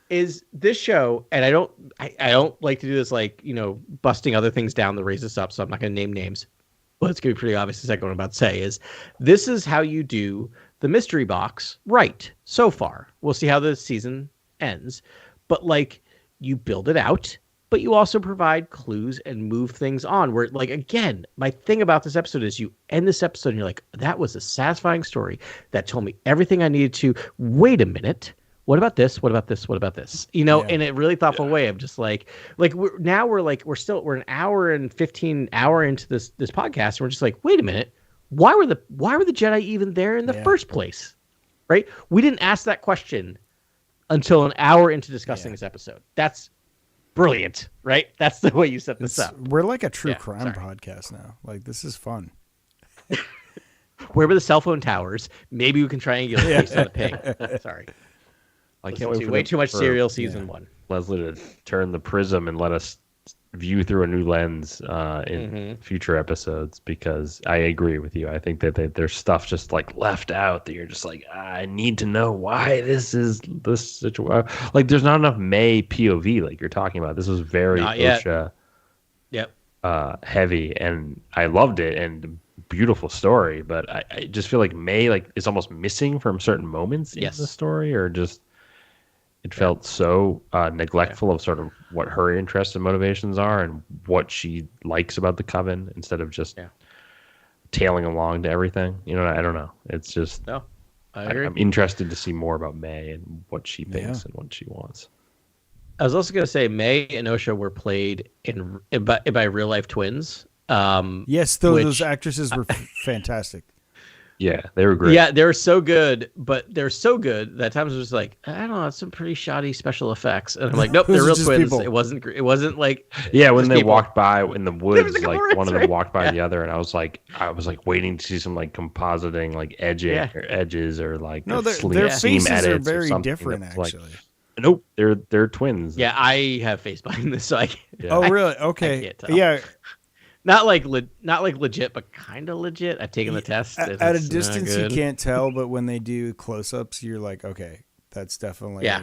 Speaker 3: is this show, and I don't like to do this like busting other things down to raise this up, so I'm not gonna name names. But it's gonna be pretty obvious. The second one I'm about to say is this is how you do the mystery box right so far. We'll see how the season ends, but like you build it out, but you also provide clues and move things on where like, again, my thing about this episode is you end this episode and you're like, that was a satisfying story that told me everything I needed to. Wait a minute. What about this? What about this? What about this? In a really thoughtful way of just like we're an hour and 15 hour into this podcast. And we're just like, wait a minute. Why were the Jedi even there in the first place? Right? We didn't ask that question until an hour into discussing this episode. That's brilliant, right? That's the way you set this up.
Speaker 2: We're like a true crime podcast now. Like, this is fun.
Speaker 3: Where were the cell phone towers? Maybe we can triangulate based on the ping. Sorry.
Speaker 1: I can't wait for
Speaker 3: way too much serial season 1.
Speaker 1: Leslie to turn the prism and let us view through a new lens in future episodes, because I agree with you. I think that there's stuff just like left out that you're just like, I need to know why this is this situation. Like, there's not enough May POV like you're talking about. This was very OSHA heavy, and I loved it, and beautiful story, but I just feel like May is almost missing from certain moments in the story, or just it felt so neglectful of sort of what her interests and motivations are and what she likes about the Coven, instead of just tailing along to everything. I don't know. It's just
Speaker 3: I agree.
Speaker 1: I'm interested to see more about May and what she thinks and what she wants.
Speaker 3: I was also going to say May and Osha were played by real life twins.
Speaker 2: Yes, those actresses were fantastic.
Speaker 1: Yeah, they were great.
Speaker 3: Yeah, they were so good, but they're so good that times it was like, I don't know, it's some pretty shoddy special effects, and I'm like, nope, they're real twins. People. It wasn't like
Speaker 1: when they walked by in the woods, like one of them walked by the other, and I was like waiting to see some like compositing, like edges or like
Speaker 2: their faces are very different actually.
Speaker 1: Like, nope, they're twins.
Speaker 3: Yeah, I have face behind this, so I can't.
Speaker 2: Oh, really? Okay.
Speaker 3: I can't tell.
Speaker 2: Yeah.
Speaker 3: not like legit, but kind of legit. I've taken the test.
Speaker 2: At a distance, you can't tell, but when they do close-ups, you're like, okay, that's definitely.
Speaker 3: Yeah,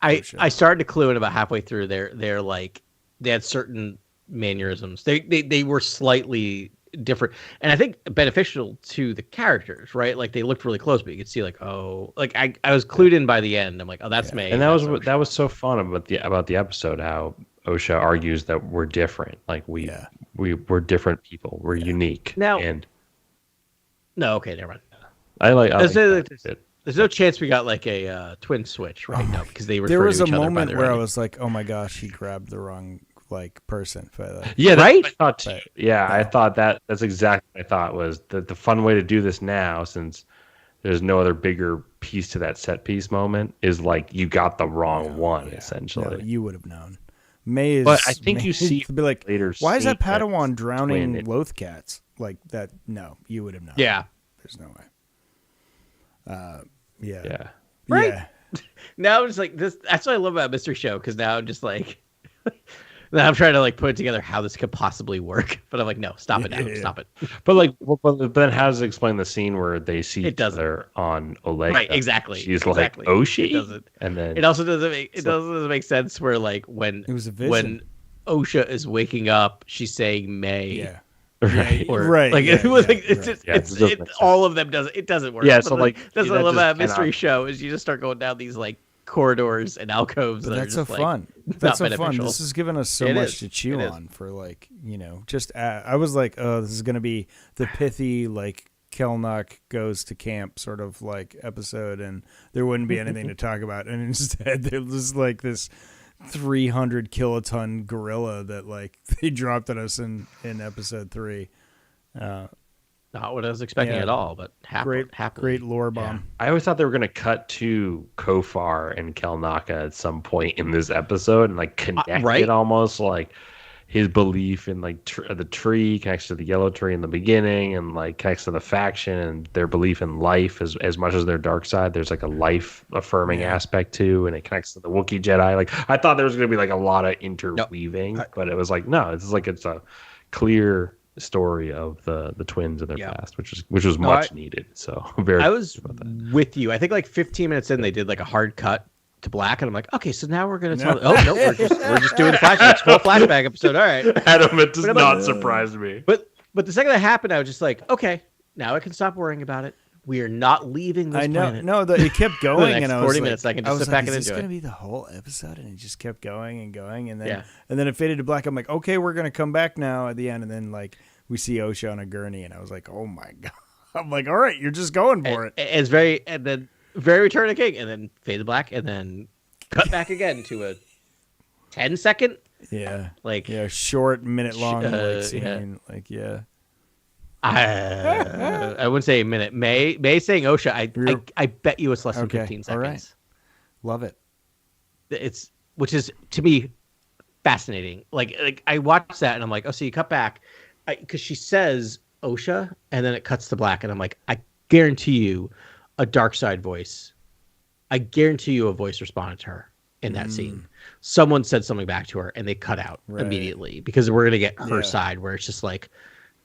Speaker 3: I started to clue in about halfway through. They're like they had certain mannerisms. They were slightly different, and I think beneficial to the characters, right? Like they looked really close, but you could see like, oh, like I was clued in by the end. I'm like, oh, that's May.
Speaker 1: And that was so fun about the episode, how Osha argues that we're different. Like we're different people. We're unique.
Speaker 3: Now,
Speaker 1: and
Speaker 3: no, okay, never mind.
Speaker 1: I like
Speaker 3: there's no chance we got like a twin switch, right? No, because they were.
Speaker 2: There was a moment where I was like, oh my gosh, he grabbed the wrong person.
Speaker 1: Yeah,
Speaker 3: right.
Speaker 1: I thought too. Yeah, I thought that's exactly what I thought was the fun way to do this now, since there's no other bigger piece to that set piece moment, is like you got the wrong one essentially.
Speaker 2: No, you would have known. May is.
Speaker 1: But I think you see
Speaker 2: to be like
Speaker 1: later.
Speaker 2: Why is that Padawan drowning Lothcats like that? No, you would have known.
Speaker 3: Yeah,
Speaker 2: there's no way.
Speaker 1: Yeah.
Speaker 3: Right.
Speaker 2: Yeah.
Speaker 3: Now it's like this. That's what I love about Mystery Show, because now I'm just like, now I'm trying to like put together how this could possibly work. But I'm like, no, stop it now, stop it.
Speaker 1: But then how does it explain the scene where they see each other on Oleg?
Speaker 3: Right, exactly.
Speaker 1: She's
Speaker 3: exactly.
Speaker 1: like, oh, she
Speaker 3: doesn't.
Speaker 1: And then
Speaker 3: it also doesn't make sense where like when
Speaker 2: it was a vision.
Speaker 3: When Osha is waking up, she's saying May.
Speaker 2: Yeah.
Speaker 1: Right.
Speaker 2: Right.
Speaker 3: Like it was like it's just all of them doesn't. It doesn't work.
Speaker 1: Yeah. So like
Speaker 3: that's what I love about Mystery Show is you just start going down these like corridors and alcoves.
Speaker 2: But that's so fun. That's so fun. This has given us so much to chew on for like, just I was like, oh, this is going to be the pithy, like Kelnock goes to camp sort of like episode, and there wouldn't be anything to talk about. And instead there was like this 300 kiloton gorilla that like they dropped at us in episode 3.
Speaker 3: Not what I was expecting at all, but
Speaker 2: great lore bomb.
Speaker 1: I always thought they were going to cut to Kofar and Kelnaka at some point in this episode and like connect it almost, like his belief in like the tree connects to the yellow tree in the beginning, and like connects to the faction and their belief in life as much as their dark side. There's like a life affirming aspect too, and it connects to the Wookiee Jedi. Like I thought there was going to be like a lot of interweaving, but it was like no, it's a clear story of the twins and their past, which was much needed. So I
Speaker 3: was with you. I think like 15 minutes in, they did like a hard cut to black, and I'm like, okay, so now we're gonna tell. Oh no, we're just doing the flashback. Full flashback episode. All right,
Speaker 1: Adam, it does not surprise me.
Speaker 3: But the second that happened, I was just like, okay, now I can stop worrying about it. We are not leaving this planet.
Speaker 2: No, it kept going, and I was
Speaker 3: 40 minutes. I can just sit back and enjoy.
Speaker 2: Is this going to be the whole episode? And it just kept going and going, and then it faded to black. I'm like, okay, we're gonna come back now at the end, and then like we see Osha on a gurney, and I was like, oh my god. I'm like, all right, you're just going for it.
Speaker 3: It's very Return of the King, and then fade to black, and then cut back again to a 10-second.
Speaker 2: Yeah.
Speaker 3: Like
Speaker 2: short minute long scene.
Speaker 3: I wouldn't say a minute. May saying Osha, I bet you it's less than 15 seconds. All right.
Speaker 2: Love it.
Speaker 3: Which is to me fascinating. Like I watched that and I'm like, oh, so you cut back because she says Osha and then it cuts to black, and I'm like, I guarantee you a dark side voice. I guarantee you a voice responded to her in that scene. Someone said something back to her and they cut out immediately because we're gonna get her side where it's just like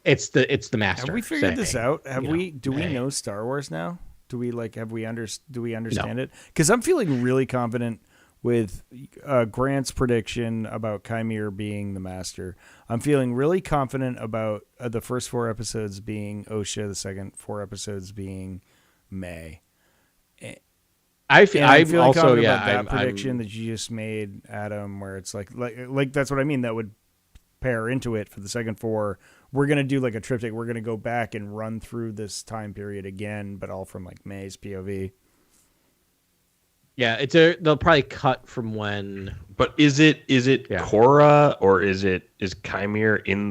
Speaker 3: it's the master.
Speaker 2: Have we figured this out? Do we know Star Wars now? Do we understand it? Because I'm feeling really confident with Grant's prediction about Chimere being the master. I'm feeling really confident about the first 4 episodes being Osha, the second 4 episodes being May.
Speaker 3: I'm feeling also
Speaker 2: confident about that prediction that you just made, Adam, where it's like that's what I mean. That would pair into it for the second 4. We're gonna do like a triptych. We're gonna go back and run through this time period again, but all from like May's POV.
Speaker 3: Yeah, they'll probably cut from when.
Speaker 1: But is it Korra, or is Chimere in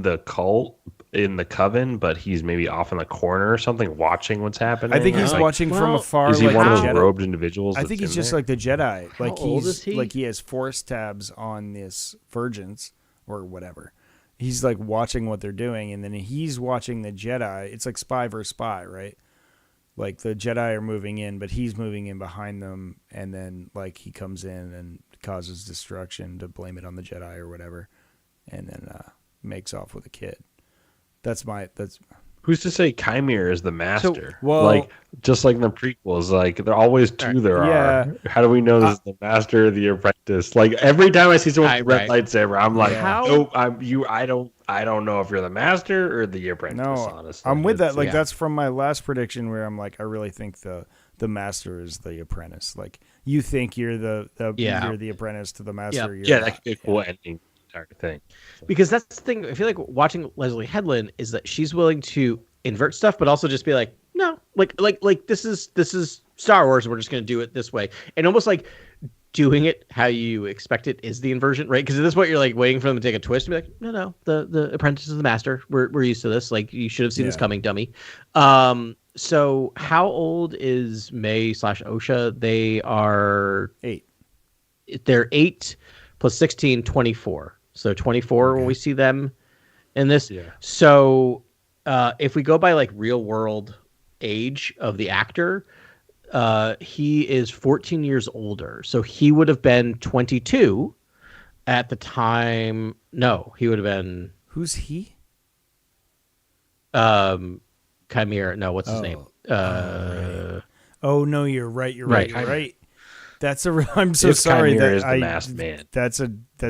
Speaker 1: the cult, in the coven, but he's maybe off in the corner or something watching what's happening?
Speaker 2: I think he's watching from afar.
Speaker 1: Is he one of those robed individuals?
Speaker 2: I think he's just like the Jedi.
Speaker 3: How old is he?
Speaker 2: Like he has force tabs on this Virgins or whatever. He's like watching what they're doing, and then he's watching the Jedi. It's like spy versus spy, right? Like the Jedi are moving in, but he's moving in behind them, and then like he comes in and causes destruction to blame it on the Jedi or whatever. And then makes off with a kid.
Speaker 1: Who's to say Chimera is the master?
Speaker 2: So, well,
Speaker 1: like just like in the prequels, like there are always two. There are. How do we know this is the master or the apprentice? Like every time I see someone with a red lightsaber, I'm like, nope, I don't know if you're the master or the apprentice.
Speaker 2: No,
Speaker 1: honestly,
Speaker 2: I'm with that. Like that's from my last prediction where I'm like, I really think the master is the apprentice. Like you think you're you're the apprentice to the master.
Speaker 1: Yeah, that could be a cool ending. Thing.
Speaker 3: Because that's the thing. I feel like watching Leslie Headland is that she's willing to invert stuff, but also just be like, no, like this is Star Wars, and we're just going to do it this way, and almost like doing it how you expect it is the inversion, right? Because at this point, you're like waiting for them to take a twist and be like, no, the apprentice is the master. We're used to this. Like you should have seen this coming, dummy. So how old is May/Osha? They are
Speaker 2: 8.
Speaker 3: They're 8 plus 16, 24. So 24 when we see them in this. Yeah. So if we go by like real world age of the actor, he is 14 years older. So he would have been 22 at the time. No, he would have been.
Speaker 2: Who's he?
Speaker 3: Chimera. No, what's his name?
Speaker 2: Oh no, you're right. You're right. That's I'm so sorry that
Speaker 1: the masked man.
Speaker 2: That's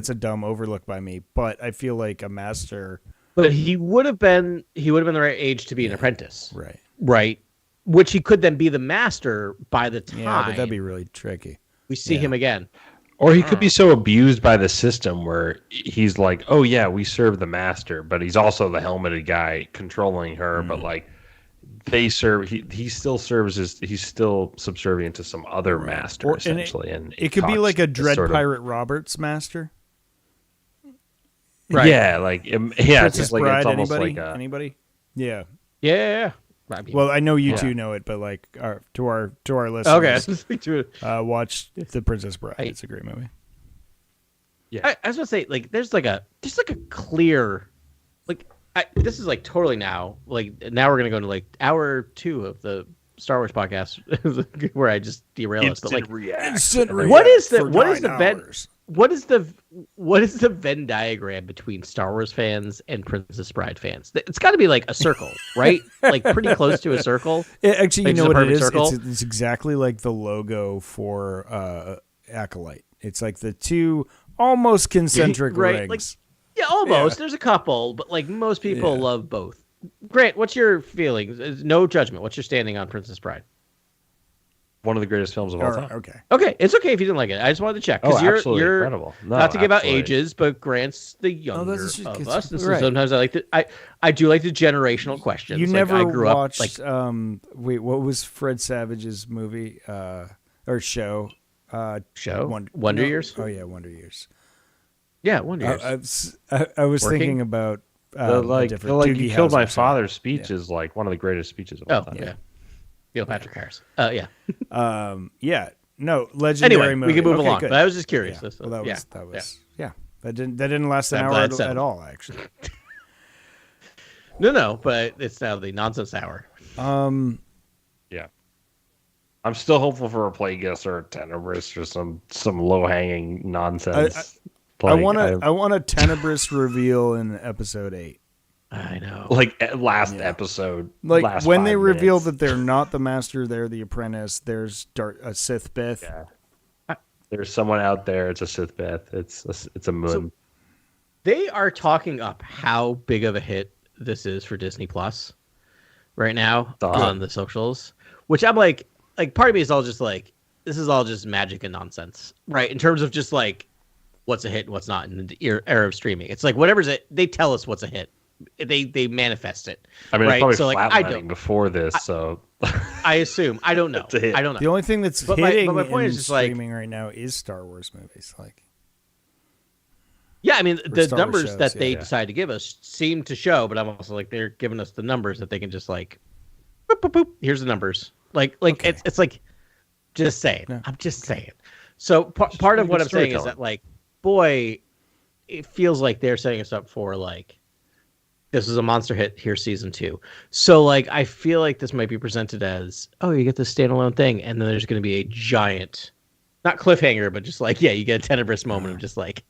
Speaker 2: a dumb overlook by me, but I feel like a master.
Speaker 3: But he would have been the right age to be an apprentice.
Speaker 2: Right.
Speaker 3: Right. Which he could then be the master by the time.
Speaker 2: Yeah, but that'd be really tricky.
Speaker 3: We see him again.
Speaker 1: Or he could be so abused by the system where he's like, oh yeah, we serve the master, but he's also the helmeted guy controlling her, but like they serve. He still serves as he's still subservient to some other master, essentially, and
Speaker 2: it could be like a Dread Pirate Roberts master,
Speaker 1: right? Yeah, like
Speaker 2: Princess
Speaker 1: it's like
Speaker 2: Bride,
Speaker 1: it's almost
Speaker 2: anybody? Yeah.
Speaker 3: Well,
Speaker 2: I know you two know it, but like to our listeners, watch The Princess Bride. It's a great movie.
Speaker 3: Yeah, I was gonna say like there's like a clear like. This is like totally now. Like now we're gonna go into like hour 2 of the Star Wars podcast where I just derail us. But like, what is the Venn diagram between Star Wars fans and Princess Bride fans? It's got to be like a circle, right? Like pretty close to a circle.
Speaker 2: Actually, you know what it is? It's exactly like the logo for Acolyte. It's like the two almost concentric rings.
Speaker 3: Like, yeah, almost. Yeah. There's a couple, but like most people love both. Grant, what's your feelings? No judgment. What's your standing on Princess Bride?
Speaker 1: One of the greatest films of all time.
Speaker 3: Okay. It's okay if you didn't like it. I just wanted to check because you're
Speaker 1: incredible.
Speaker 3: Not to give out ages, but Grant's the younger of us. And so sometimes I like to. I do like the generational questions.
Speaker 2: You never
Speaker 3: I grew
Speaker 2: watched?
Speaker 3: Up,
Speaker 2: wait, what was Fred Savage's movie or show?
Speaker 3: Wonder Years.
Speaker 2: Oh yeah, Wonder Years.
Speaker 3: Yeah, Wonder Years.
Speaker 2: I was thinking about
Speaker 1: You Killed My Father's speech is like one of the greatest speeches of all time.
Speaker 3: Yeah. Neil Patrick Harris.
Speaker 2: No, legendary movie.
Speaker 3: We can move along.
Speaker 2: Good.
Speaker 3: But I was just curious.
Speaker 2: That didn't last an hour at all, actually.
Speaker 3: No, but it's now the nonsense hour.
Speaker 1: Yeah. I'm still hopeful for a Plagueis or a Tenebris or some low hanging nonsense.
Speaker 2: I want a Tenebris reveal in episode 8.
Speaker 3: I know.
Speaker 1: Like last episode.
Speaker 2: Like when they reveal that they're not the master, they're the apprentice. There's a Sith Bith.
Speaker 1: Yeah. There's someone out there. It's a Sith Bith. It's a moon. So
Speaker 3: they are talking up how big of a hit this is for Disney Plus right now on the socials, which I'm like part of me is all just like, this is all just magic and nonsense, right? In terms of just like what's a hit and what's not in the era of streaming. It's like whatever's it, they tell us what's a hit. They manifest it.
Speaker 1: I mean,
Speaker 3: right?
Speaker 1: it's probably flatlining before this, so
Speaker 3: I assume. I don't know. I don't know.
Speaker 2: The only thing that's hitting my point is just streaming right now is Star Wars movies. Like,
Speaker 3: yeah, I mean, the numbers shows, that they decide to give us seem to show, but I'm also like they're giving us the numbers that they can just like, boop, boop, boop, here's the numbers. Like it's like, just saying. No. I'm just saying. So part of what I'm saying is that like, boy, it feels like they're setting us up for like, this is a monster hit. Here's season 2. So like, I feel like this might be presented as, oh, you get this standalone thing, and then there's going to be a giant, not cliffhanger, but just like, you get a Tenebris moment of just like,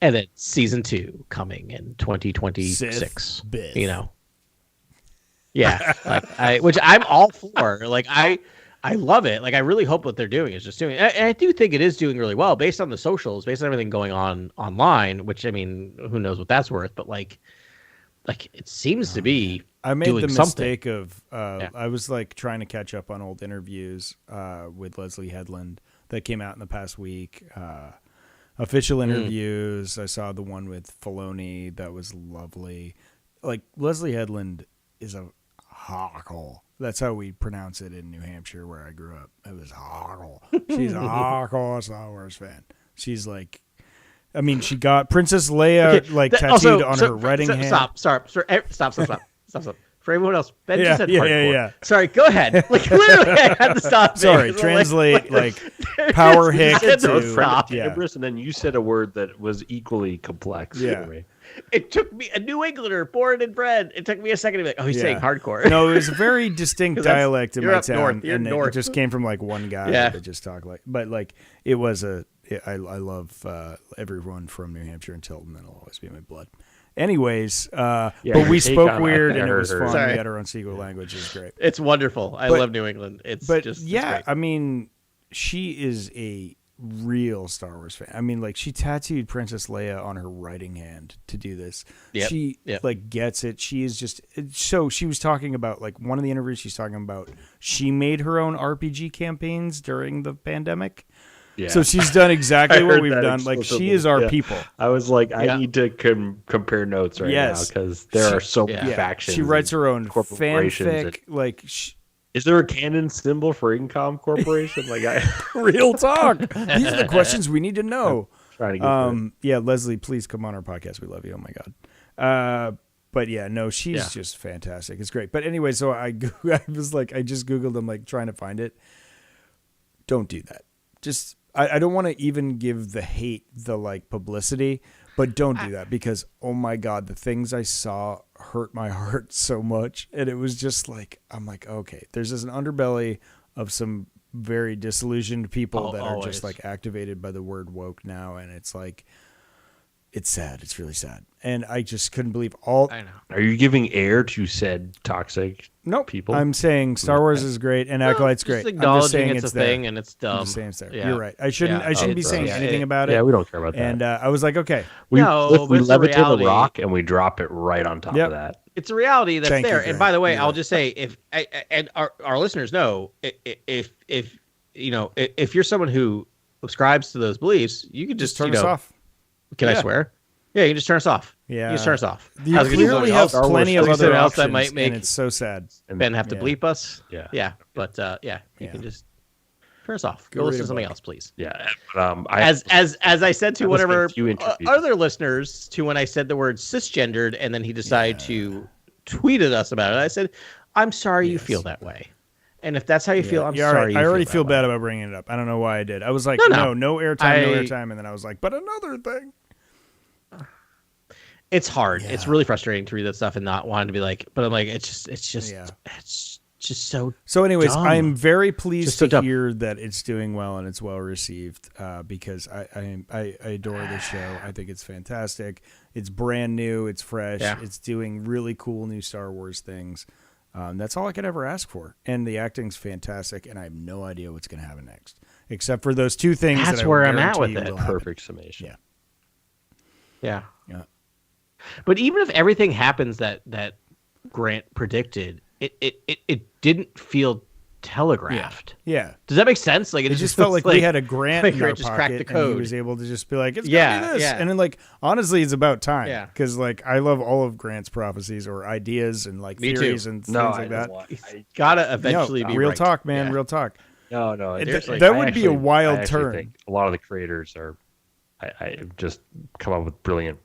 Speaker 3: And then season 2 coming in 2026. You know, yeah, like which I'm all for. Like I love it. Like I really hope what they're doing is just doing. And I do think it is doing really well based on the socials, based on everything going on online. Which I mean, who knows what that's worth? But like it seems to be.
Speaker 2: I made
Speaker 3: doing
Speaker 2: the
Speaker 3: something.
Speaker 2: mistake of I was like trying to catch up on old interviews with Leslie Headland that came out in the past week. Official interviews. I saw the one with Filoni. That was lovely. Like Leslie Headland is a hardcore. That's how we pronounce it in New Hampshire where I grew up. It was hardcore. She's a hardcore Star Wars fan. She's like, I mean, she got Princess Leia tattooed on her wedding hand.
Speaker 3: Stop. For everyone else, Ben just said hardcore.
Speaker 2: Yeah.
Speaker 3: Sorry, go ahead. Like literally, I had to stop.
Speaker 2: Sorry, translate power hick to
Speaker 1: stop. And then you said a word that was equally complex.
Speaker 2: Yeah.
Speaker 3: It took me, a New Englander, born and bred. It took me a second to be like, oh, he's saying hardcore.
Speaker 2: No, it was a very distinct dialect in my town,
Speaker 3: and
Speaker 2: it just came from like one guy that just talked like. But like, it was I love everyone from New Hampshire and Tilton, and it'll always be in my blood. Anyways, but we spoke weird and it was fun. We had our own secret language. It was great.
Speaker 3: It's wonderful. I love New England. It's great.
Speaker 2: I mean, she is a real Star Wars fan. I mean, like she tattooed Princess Leia on her writing hand to do this. She like gets it. She is just so. She was talking about like one of the interviews. She's talking about she made her own RPG campaigns during the pandemic. Yeah. So she's done exactly what we've done. Like she is our people.
Speaker 1: I was like, I need to compare notes right now because there are so many factions.
Speaker 2: She writes her own fanfic. Like,
Speaker 1: is there a canon symbol for Incom Corporation?
Speaker 2: Real talk. These are the questions we need to know. Leslie, please come on our podcast. We love you. Oh my god. But yeah, no, she's just fantastic. It's great. But anyway, so I was like, I just Googled them, like trying to find it. Don't do that. Just. I don't want to even give the hate the like publicity, but don't do that because oh my god, the things I saw hurt my heart so much, and it was just like I'm like okay, there's just an underbelly of some very disillusioned people that are just like activated by the word woke now, and it's like it's sad. It's really sad, and I just couldn't believe all.
Speaker 3: I know.
Speaker 1: Are you giving air to said toxic? People.
Speaker 2: I'm saying Star Wars is great and Acolyte's great.
Speaker 3: I'm just saying it's a thing and it's dumb.
Speaker 2: I'm just saying it's there. You're right. I shouldn't be saying anything about it.
Speaker 1: Yeah, we don't care about that.
Speaker 2: And I was like, okay.
Speaker 1: We levitate the rock and we drop it right on top of that.
Speaker 3: It's a reality that's there. And by the way, I'll just say if our listeners know if you're someone who subscribes to those beliefs, you could just
Speaker 2: turn us off.
Speaker 3: Can I swear? Yeah, you can just turn us off.
Speaker 2: Yeah,
Speaker 3: you just turn us off.
Speaker 2: You clearly have plenty of other options that might make it's so sad.
Speaker 3: Ben have to bleep us.
Speaker 1: Yeah.
Speaker 3: But you can just turn us off. Go listen to something else, please.
Speaker 1: Yeah.
Speaker 3: As I said to whatever other listeners to when I said the word cisgendered, and then he decided to tweet at us about it. I said, "I'm sorry you feel that way." And if that's how you feel, I'm sorry.
Speaker 2: I already feel bad about bringing it up. I don't know why I did. I was like, no airtime, and then I was like, but another thing.
Speaker 3: It's hard. Yeah. It's really frustrating to read that stuff and not wanting to be like, but I'm like, it's just so.
Speaker 2: So, anyways,
Speaker 3: dumb.
Speaker 2: I'm very pleased to hear that it's doing well and it's well received because I adore this show. I think it's fantastic. It's brand new. It's fresh. Yeah. It's doing really cool new Star Wars things. That's all I could ever ask for. And the acting's fantastic, and I have no idea what's going to happen next, except for those two things.
Speaker 3: That's where I'm at with it.
Speaker 1: Perfect summation.
Speaker 3: Yeah. But even if everything happens that Grant predicted, it didn't feel telegraphed.
Speaker 2: Yeah.
Speaker 3: Does that make sense? Like it
Speaker 2: just felt like we had a Grant in our pocket, and he was able to just be like, "It's gonna be this." Yeah. And then, like, honestly, it's about time. Yeah. Because like I love all of Grant's prophecies or ideas and like theories and things like that.
Speaker 3: It's gotta eventually be
Speaker 2: real
Speaker 3: right.
Speaker 2: talk, man. Yeah. Real talk.
Speaker 1: No.
Speaker 2: That would be a wild turn.
Speaker 1: Think a lot of the creators are. I just come up with brilliant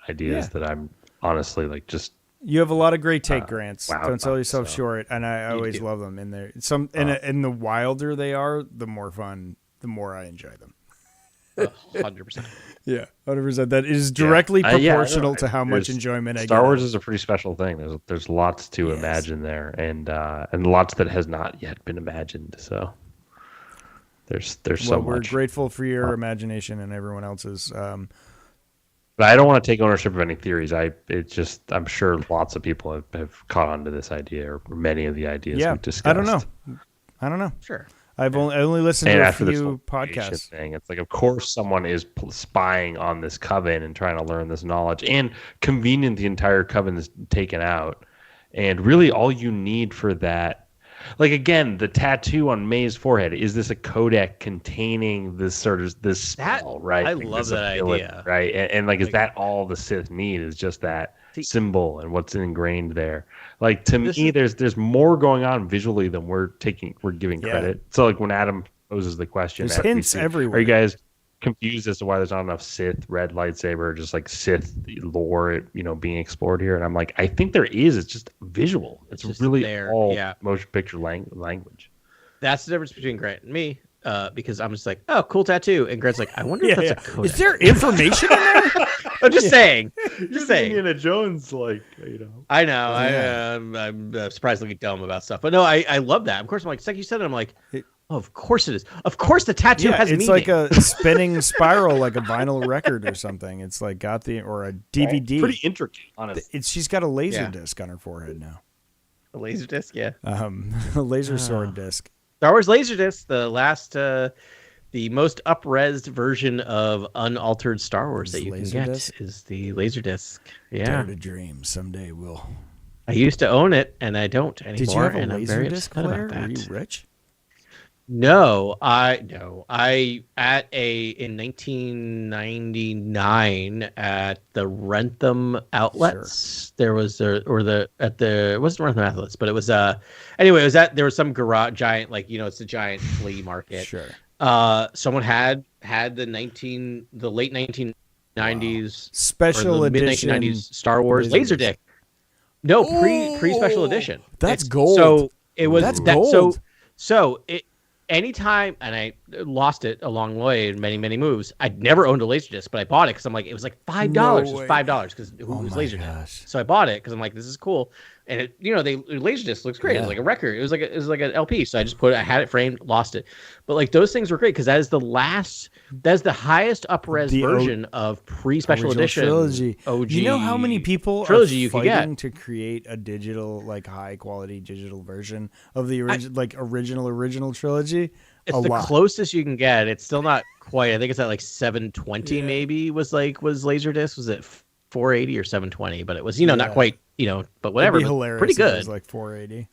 Speaker 1: ideas that I'm honestly like just.
Speaker 2: You have a lot of great take, Grants. Don't sell yourself short, and I always love them. In there, and the wilder they are, the more fun, the more I enjoy them.
Speaker 3: 100%.
Speaker 2: Yeah, 100%. That is directly proportional to how much enjoyment I get.
Speaker 1: Star Wars is a pretty special thing. There's lots to imagine there, and lots that has not yet been imagined. So. There's so much.
Speaker 2: We're grateful for your imagination and everyone else's.
Speaker 1: But I don't want to take ownership of any theories. I'm sure lots of people have caught on to this idea, or many of the ideas we've discussed.
Speaker 2: I don't know.
Speaker 3: Sure.
Speaker 2: I only listened to a few podcasts.
Speaker 1: Thing, it's like, of course, someone is spying on this coven and trying to learn this knowledge. And convenient, the entire coven is taken out. And really, all you need for that, like, again, the tattoo on May's forehead, is this a codec containing this spell, right?
Speaker 3: I love that idea,
Speaker 1: right? And like, is that all the Sith need? Is just that symbol and what's ingrained there? Like, to me, there's more going on visually than we're giving credit. So, like, when Adam poses the question,
Speaker 2: there's hints everywhere.
Speaker 1: Are you guys confused as to why there's not enough Sith red lightsaber, just like Sith lore, being explored here? And I'm like, I think there is. It's just visual. It's really all motion picture language.
Speaker 3: That's the difference between Grant and me, because I'm just like, oh, cool tattoo, and Grant's like, I wonder if that's a codec.
Speaker 2: Is there information in there?
Speaker 3: I'm just saying.
Speaker 1: Just saying. Indiana Jones, like,
Speaker 3: I know. I'm surprisingly dumb about stuff, but no, I love that. Of course, I'm like, it's like you said it. I'm like, oh, of course it is. Of course, the tattoo has meaning.
Speaker 2: It's like a spinning spiral, like a vinyl or something. It's like or a DVD.
Speaker 1: Pretty intricate, honestly.
Speaker 2: She's got a laser disc on her forehead now.
Speaker 3: A laser disc, yeah.
Speaker 2: A laser sword disc.
Speaker 3: Star Wars Laserdisc, the last, the most up-resed version of unaltered Star Wars that you can get is the Laserdisc. Yeah.
Speaker 2: Dare to dream. Someday we'll.
Speaker 3: I used to own it, and I don't anymore.
Speaker 2: Did you have a
Speaker 3: Laserdisc
Speaker 2: player? Were you rich?
Speaker 3: No, in 1999 at the Rentham outlets, there was it wasn't Rentham outlets, but it was anyway, it was there was some garage giant, like, it's a giant flea market.
Speaker 2: Sure.
Speaker 3: Someone had the late 1990s
Speaker 2: special edition
Speaker 3: mid-1990s Star Wars Laserdisc. No, pre special edition.
Speaker 2: That's gold.
Speaker 3: So it was
Speaker 2: gold.
Speaker 3: So it. Anytime, and I lost it along the way in many, many moves. I'd never owned a Laserdisc, but I bought it because I'm like, it was like $5. It was $5 because it was Laserdisc. So I bought it because I'm like, this is cool. And it, the Laserdisc looks great. Yeah. It was like a record. It was like an LP. So I just I had it framed, lost it. But like, those things were great because that's the highest up-res version of pre-special edition
Speaker 2: trilogy.
Speaker 3: OG.
Speaker 2: You know how many people
Speaker 3: trilogy
Speaker 2: are fighting to create a digital, like, high-quality digital version of the original trilogy?
Speaker 3: It's the closest you can get. It's still not quite. I think it's at like 720 maybe was Laserdisc. Was it 480 or 720? But it was, not quite, but whatever.
Speaker 2: It'd be hilarious.
Speaker 3: Pretty good.
Speaker 2: It was like 480.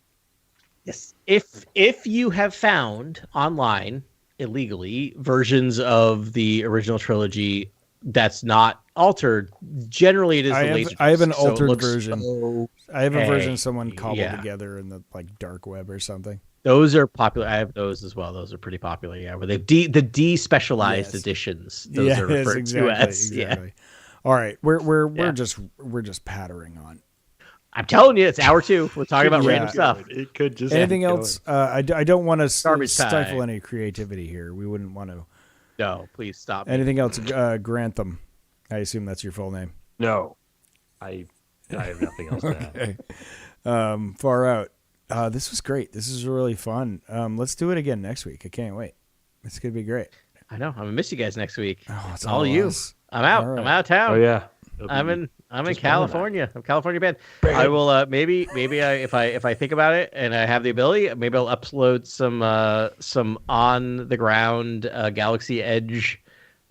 Speaker 3: Yes. If you have found online illegally versions of the original trilogy that's not altered, generally it is Laserdisc.
Speaker 2: I have an altered version. I have a version someone cobbled together in the dark web or something.
Speaker 3: Those are popular. I have those as well. Those are pretty popular. Yeah, where they've the de-specialized editions. Those are referred to as.
Speaker 2: Exactly. Yeah. All right, we're just pattering on.
Speaker 3: I'm telling you, it's hour 2. We're talking about random stuff.
Speaker 1: It could just
Speaker 2: anything else. I don't want to stifle any creativity here. We wouldn't want to.
Speaker 3: No, please stop.
Speaker 2: Anything else? Grantham. I assume that's your full name.
Speaker 1: No, I have nothing else to add.
Speaker 2: Far out. This was great. This is really fun. Let's do it again next week. I can't wait. It's gonna be great.
Speaker 3: I know. I'm gonna miss you guys next week.
Speaker 2: Oh, it's
Speaker 3: all you. I'm out. Right. I'm out of town.
Speaker 1: Oh yeah.
Speaker 3: I'm in California. I'm California band. I will maybe if I think about it and I have the ability, maybe I'll upload some on the ground Galaxy Edge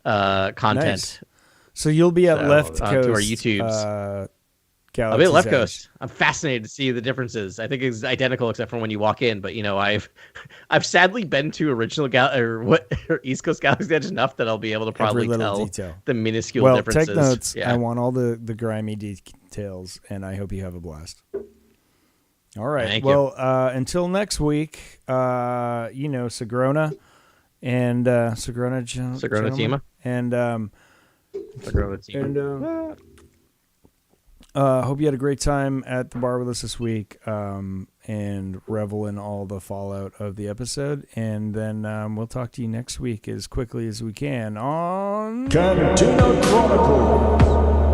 Speaker 3: content.
Speaker 2: Nice. So you'll be at Left Coast
Speaker 3: to our YouTubes. I'll be at Left Coast. I'm fascinated to see the differences. I think it's identical except for when you walk in. But I've sadly been to original or East Coast Galaxy Edge enough that I'll be able to probably tell the minuscule differences.
Speaker 2: Take notes. Yeah. I want all the grimy details, and I hope you have a blast. All right.
Speaker 3: Thank
Speaker 2: you. Until next week, Sagrona and Sagrona
Speaker 3: Tima
Speaker 2: and
Speaker 3: Sagrona Tima.
Speaker 2: Hope you had a great time at the bar with us this week, and revel in all the fallout of the episode. And then we'll talk to you next week as quickly as we can on
Speaker 4: Cantina Chronicles.